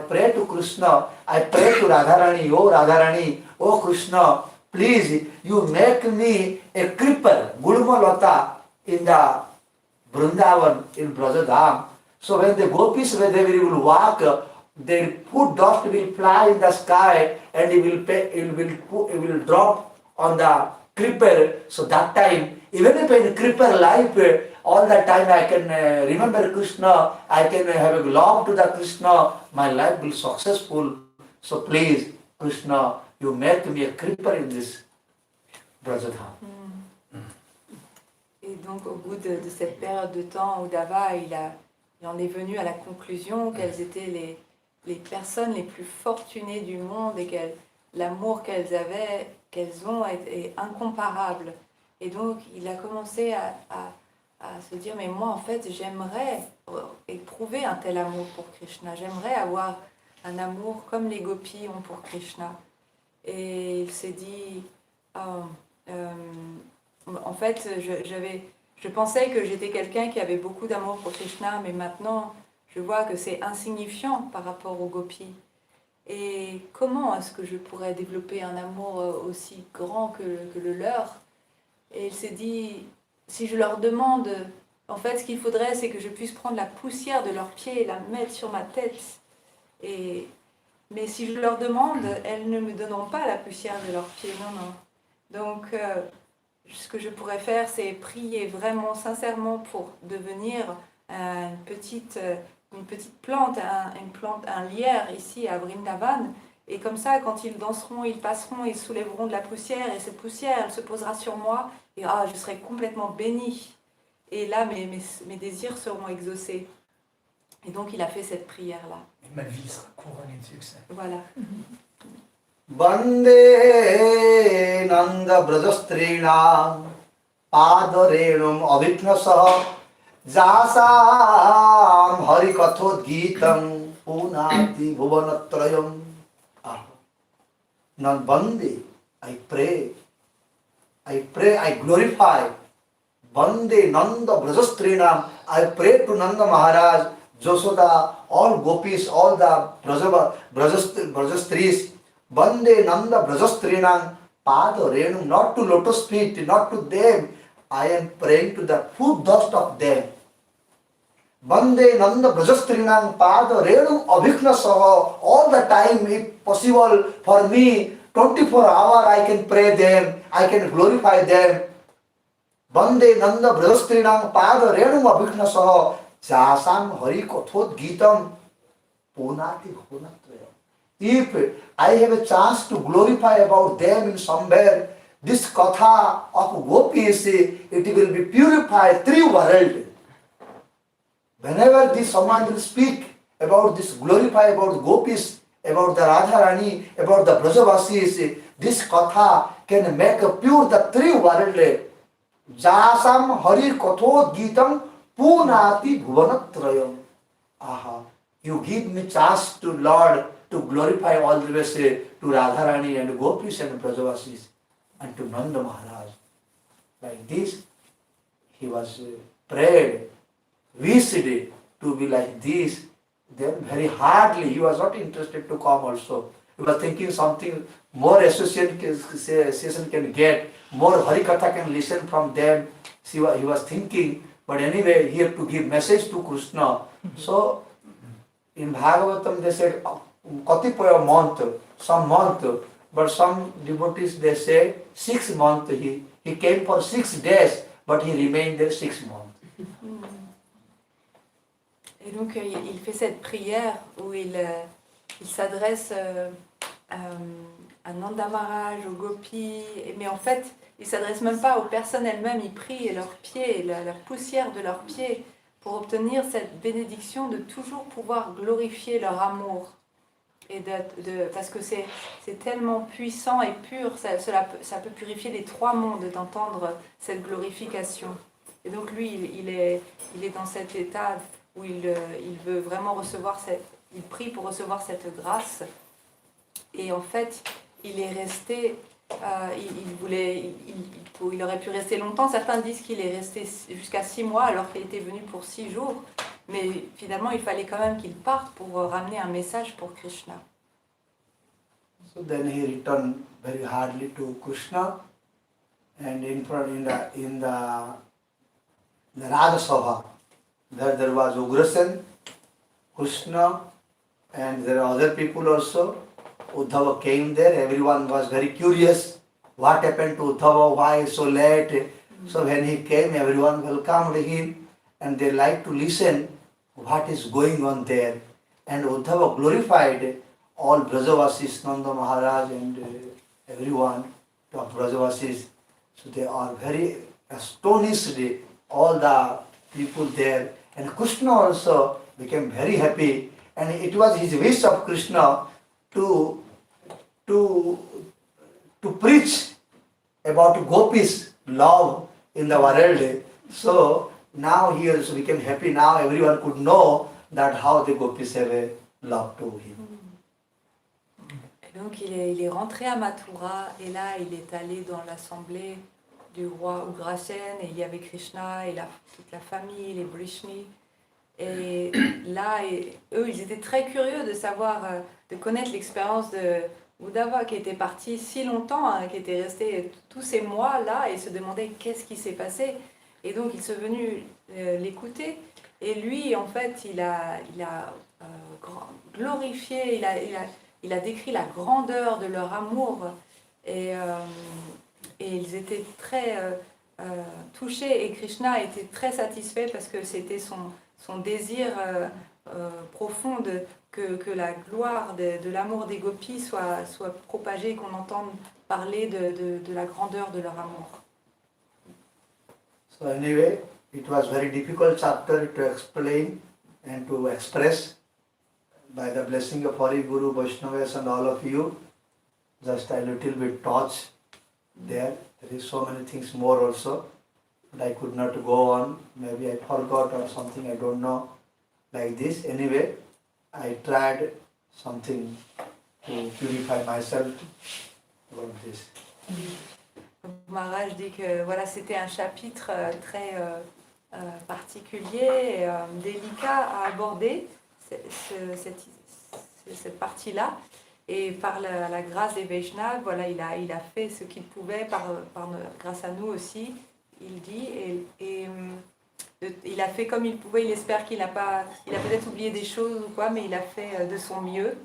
pray to Krishna, I pray to Radharani, oh Krishna, please, you make me a creeper, Gulma Lata, in the Vrindavan, in Vraja. So when the gopis, when they will walk, their food dust will fly in the sky and it will drop on the creeper. So that time, even if in creeper life, all the time I can remember Krishna, I can have a love to the Krishna, my life will be successful. So please, Krishna, you make me a creeper in this Vrajadham. Et donc au bout de cette période de temps, Uddhava, il en est venu à la conclusion qu'elles étaient les personnes les plus fortunées du monde et l'amour qu'elles ont est incomparable. Et donc il a commencé à se dire, mais moi en fait j'aimerais éprouver un tel amour pour Krishna, j'aimerais avoir un amour comme les gopis ont pour Krishna. Et il s'est dit, en fait je pensais que j'étais quelqu'un qui avait beaucoup d'amour pour Krishna, mais maintenant je vois que c'est insignifiant par rapport aux gopis. Et comment est-ce que je pourrais développer un amour aussi grand que le leur? Et il s'est dit, si je leur demande, en fait, ce qu'il faudrait, c'est que je puisse prendre la poussière de leurs pieds et la mettre sur ma tête. Mais si je leur demande, elles ne me donneront pas la poussière de leurs pieds, non. Donc, ce que je pourrais faire, c'est prier vraiment, sincèrement, pour devenir une petite plante, un lierre ici à Vrindavan. Et comme ça, quand ils danseront, ils passeront, ils soulèveront de la poussière, et cette poussière, elle se posera sur moi, et je serai complètement bénie. Et là, mes désirs seront exaucés. Et donc, il a fait cette prière-là. Et ma vie sera couronnée de succès. Voilà. Bande Nanda Brajastrinam Padarenum Abhiknasaha Jasam Harikathod Geetam Punati Bhuvanatrayam. Now Bande, I pray, I glorify. Bande Nanda Brajastrinam, I pray to Nanda Maharaj, Josoda, all gopis, all the Brajastris. Bande Nanda Brajastrinam Pada Renum, not to lotus feet, not to them. I am praying to the food dust of them. Bande Nanda Brajastrinam Pada Renum Abhiknasaha, all the time, if possible for me, 24 hours I can pray them, I can glorify them. Bande Nanda Brahastrinam Pada Renum Abhikna Saha Jasam Hari Kathot Gitam Punati Bhunatraya. If I have a chance to glorify about them in somewhere, this katha of Gopis, it will be purified three world. Whenever this someone will speak about this, glorify about Gopis, about the Radharani, about the Vrajavasis, this katha can make pure the three world. Jasam Hari Kathot Gitam Punati Bhuvanatrayam. Aha. You give me chance to Lord to glorify all the ways to Radharani and Gopis and Vrajavasis and to Nanda Maharaj. Like this, he was prayed, wished to be like this. Then very hardly, he was not interested to come also. He was thinking something more association can get, more Harikatha can listen from them. He was thinking, but anyway, he had to give message to Krishna. So, in Bhagavatam they said, Katipaya month, some month, but some devotees they say 6 months. He came for 6 days, but he remained there 6 months. Et donc il fait cette prière où il s'adresse à Nanda Maharaj, aux Gopis, mais en fait il ne s'adresse même pas aux personnes elles-mêmes, il prie leurs pieds, la poussière de leurs pieds pour obtenir cette bénédiction de toujours pouvoir glorifier leur amour. Et parce que c'est tellement puissant et pur, ça peut purifier les 3 mondes d'entendre cette glorification. Et donc lui, il est dans cet état où il veut vraiment recevoir il prie pour recevoir cette grâce. Et en fait, il est resté, il aurait pu rester longtemps. Certains disent qu'il est resté jusqu'à 6 mois alors qu'il était venu pour 6 jours. Mais finalement, il fallait quand même qu'il parte pour ramener un message pour Krishna. So then he returned very hardly to Krishna, and in the Raja Sabha, there was Ugrasen, Krishna, and there are other people also. Uddhava came there. Everyone was very curious. What happened to Uddhava? Why so late? So when he came, everyone welcomed him, and they liked to listen what is going on there. And Uddhava glorified all Vrajavasis, Nanda Maharaj and everyone of Vrajavasis. So they are very astonished, all the people there. And Krishna also became very happy. And it was his wish of Krishna to preach about Gopis' love in the world. So now he also became happy. Now everyone could know that how the Gopis have a love to him. Et donc il est rentré à Mathura et là il est allé dans l'assemblée du roi Ugrasen et il y avait Krishna et toute la famille, les Brishni. Et là, eux, ils étaient très curieux de savoir, de connaître l'expérience de Uddhava qui était parti si longtemps, qui était resté tous ces mois là et se demandaient qu'est-ce qui s'est passé. Et donc ils sont venus l'écouter et lui, en fait, il a glorifié, il a décrit la grandeur de leur amour et ils étaient très touchés et Krishna était très satisfait parce que c'était son désir profond que la gloire de l'amour des gopis soit propagée et qu'on entende parler de la grandeur de leur amour. So anyway, it was very difficult chapter to explain and to express. By the blessing of Hari Guru, Vaishnavas and all of you, just a little bit touch there. There is so many things more also, but I could not go on. Maybe I forgot or something, I don't know. Like this. Anyway, I tried something to purify myself about this. Maharaj dit que voilà, c'était un chapitre très particulier, délicat à aborder, cette partie-là. Et par la grâce des Vaishnavas, voilà, il a fait ce qu'il pouvait, grâce à nous aussi, il dit. Et il a fait comme il pouvait, il espère il a peut-être oublié des choses ou quoi, mais il a fait de son mieux.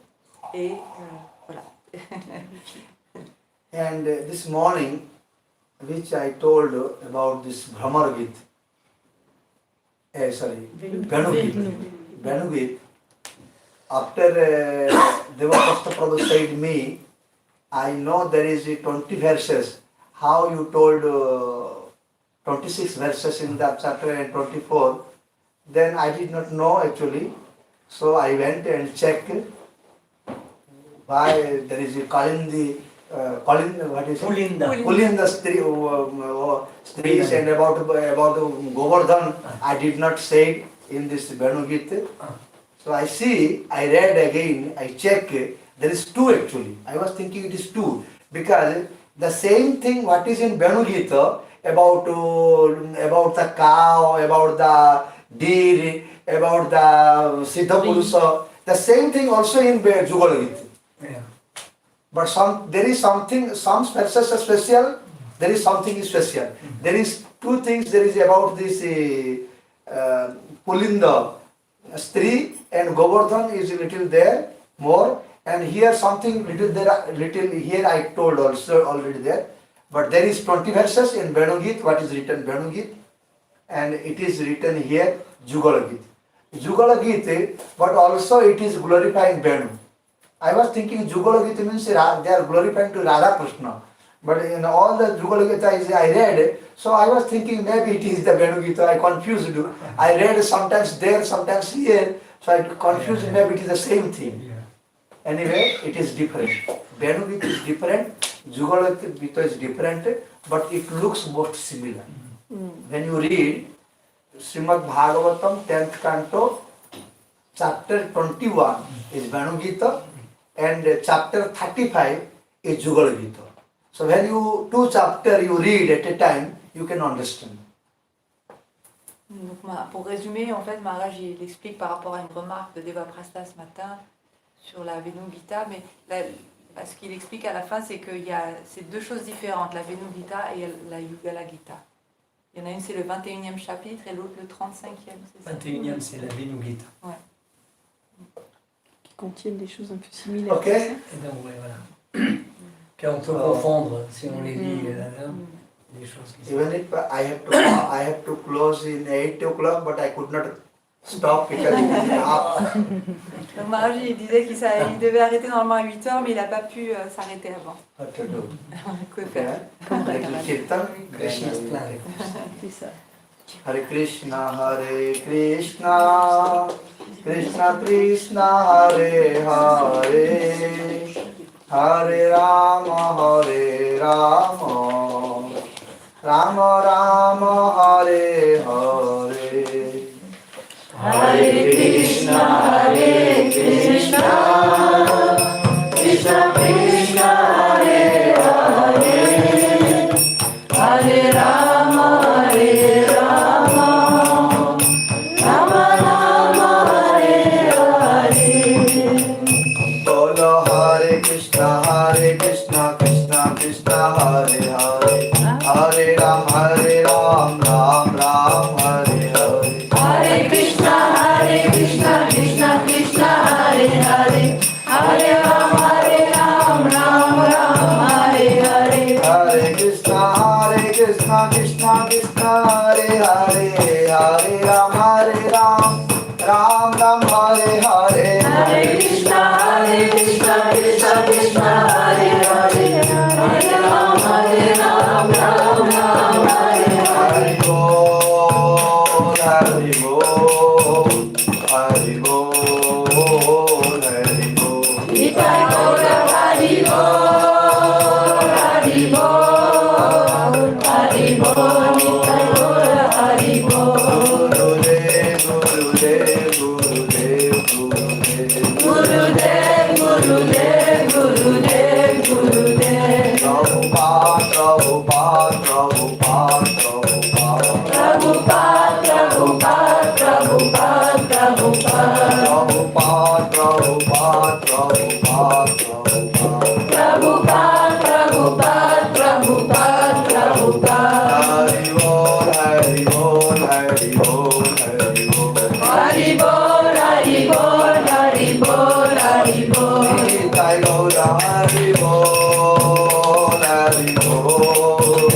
Et voilà. And this morning, which I told about this Bhramara-gita. Venu-gita. After Devapasta Prabhu said me, I know there is 20 verses. How you told 26 verses in that chapter and 24, then I did not know actually. So I went and checked why there is a Pulinda streets and about Govardhan. I did not say it in this Venu-gita. So I read again, I check, there is 2 actually. I was thinking it is 2 because the same thing what is in Venu-gita about the cow, about the deer, about the Siddha Purusa, the same thing also in Jugal-gita. Yeah. But some verses are special, there is something special. There is 2 things, there is about this Pulinda, Stri and Govardhan is a little there, more, and here something little there, little here I told also already there. But there is 20 verses in Venu-gita, what is written Venu-gita, and it is written here Jugal-gita. Jugal-gita, but also it is glorifying Venu. I was thinking Jugal-gita means they are glorifying to Radha Krishna. But in all the Jugal-gita I read, so I was thinking maybe it is the Venu-gita, I confused. I read sometimes there, sometimes here, so I confused, maybe it is the same thing. Anyway, it is different. Venu-gita is different, Jugal-gita is different, but it looks most similar. When you read Srimad Bhagavatam 10th canto, chapter 21 is Venu-gita and chapter 35 is Jugal-gita. So when you 2 chapters you read at a time, you can understand. Donc, pour résumer, en fait, Maharaj il explique par rapport à une remarque de Devaprasta ce matin sur la Venu-gita, mais ce qu'il explique à la fin, c'est qu'il y a ces 2 choses différentes, la Venu-gita et la Yugala-gita. Il y en a une, c'est le 21e chapitre, et l'autre, le 35e, c'est ça? 21e, c'est la Venu-gita. Ouais. Qui contiennent des choses un peu similaires. Ok. Et donc, ouais, voilà. Puis on peut confondre, si on les lit, des choses qui sont... Even if I have to close in 8 o'clock, but I could not stop because it is half. Donc Maharaj il disait qu'il devait arrêter normalement à 8h, mais il n'a pas pu s'arrêter avant. What to do? Que faire? Little kirtan, Krishna's plan. C'est ça. Hare Krishna, Krishna Krishna, Hare Hare, Hare Rama, Rama Rama, Hare Hare. Hare Krishna, Krishna Krishna, Hare Hare, Hare Rama, Rama Rama, Hare Hare. Bolo Hare Krishna, Krishna Krishna, Hare Hare, Hare Ram, Ram Ram, Hare Hare. Hare Krishna, Krishna Krishna, Hare Hare, Hare Ram, Ram Ram, Hare Hare. Hare Krishna, Krishna Krishna, Hare Hare, Hare Ram, Ram Ram, Hare Hare. Hare Krishna, Krishna Krishna, Hare Hare, Hare Ram, Ram Ram, Hare Hare. Hari Bol, Hari Bol, Hari Bol, Hari Bol. Nitai Gaura Hari Bol, Hari Bol, Hari Bol, Nitai Gaura Hari Bol. Gurudev, Gurudev, Gurudev, Gurudev. Gurudev, Gurudev, Gurudev, Gurudev. Prabhupada, Prabhupada, Prabhupada, Prabhupada. Prabhupada, Prabhupada, Prabhupada. Prabhupada, Prabhupada, Prabhupada. Prabhupada, Prabhupada, Hari Bol, Hari Bol, Hari Bol, Hari Bol. Hari Bol, Hari Bol, Hari Bol, Hari Bol. Nitai Gaura Hari Bol, Hari Bol.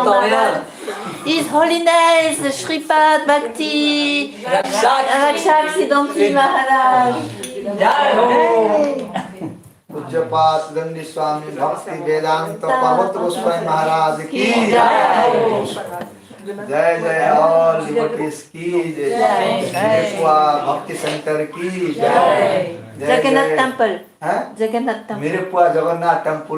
Maharaj, His Holiness Sripad Bhakti Rakshak Siddhanti Maharaj. पूज्यपात गंदी स्वामी भक्ति वेदांत पर्वत गोस्वामी महाराज की जय। जय जय all devotees की जय। मिरेपोix भक्ति सेंटर की जय। Jagannath Temple. हैं? Jagannath Temple. मिरेपोix जगन्नाथ टेम्पल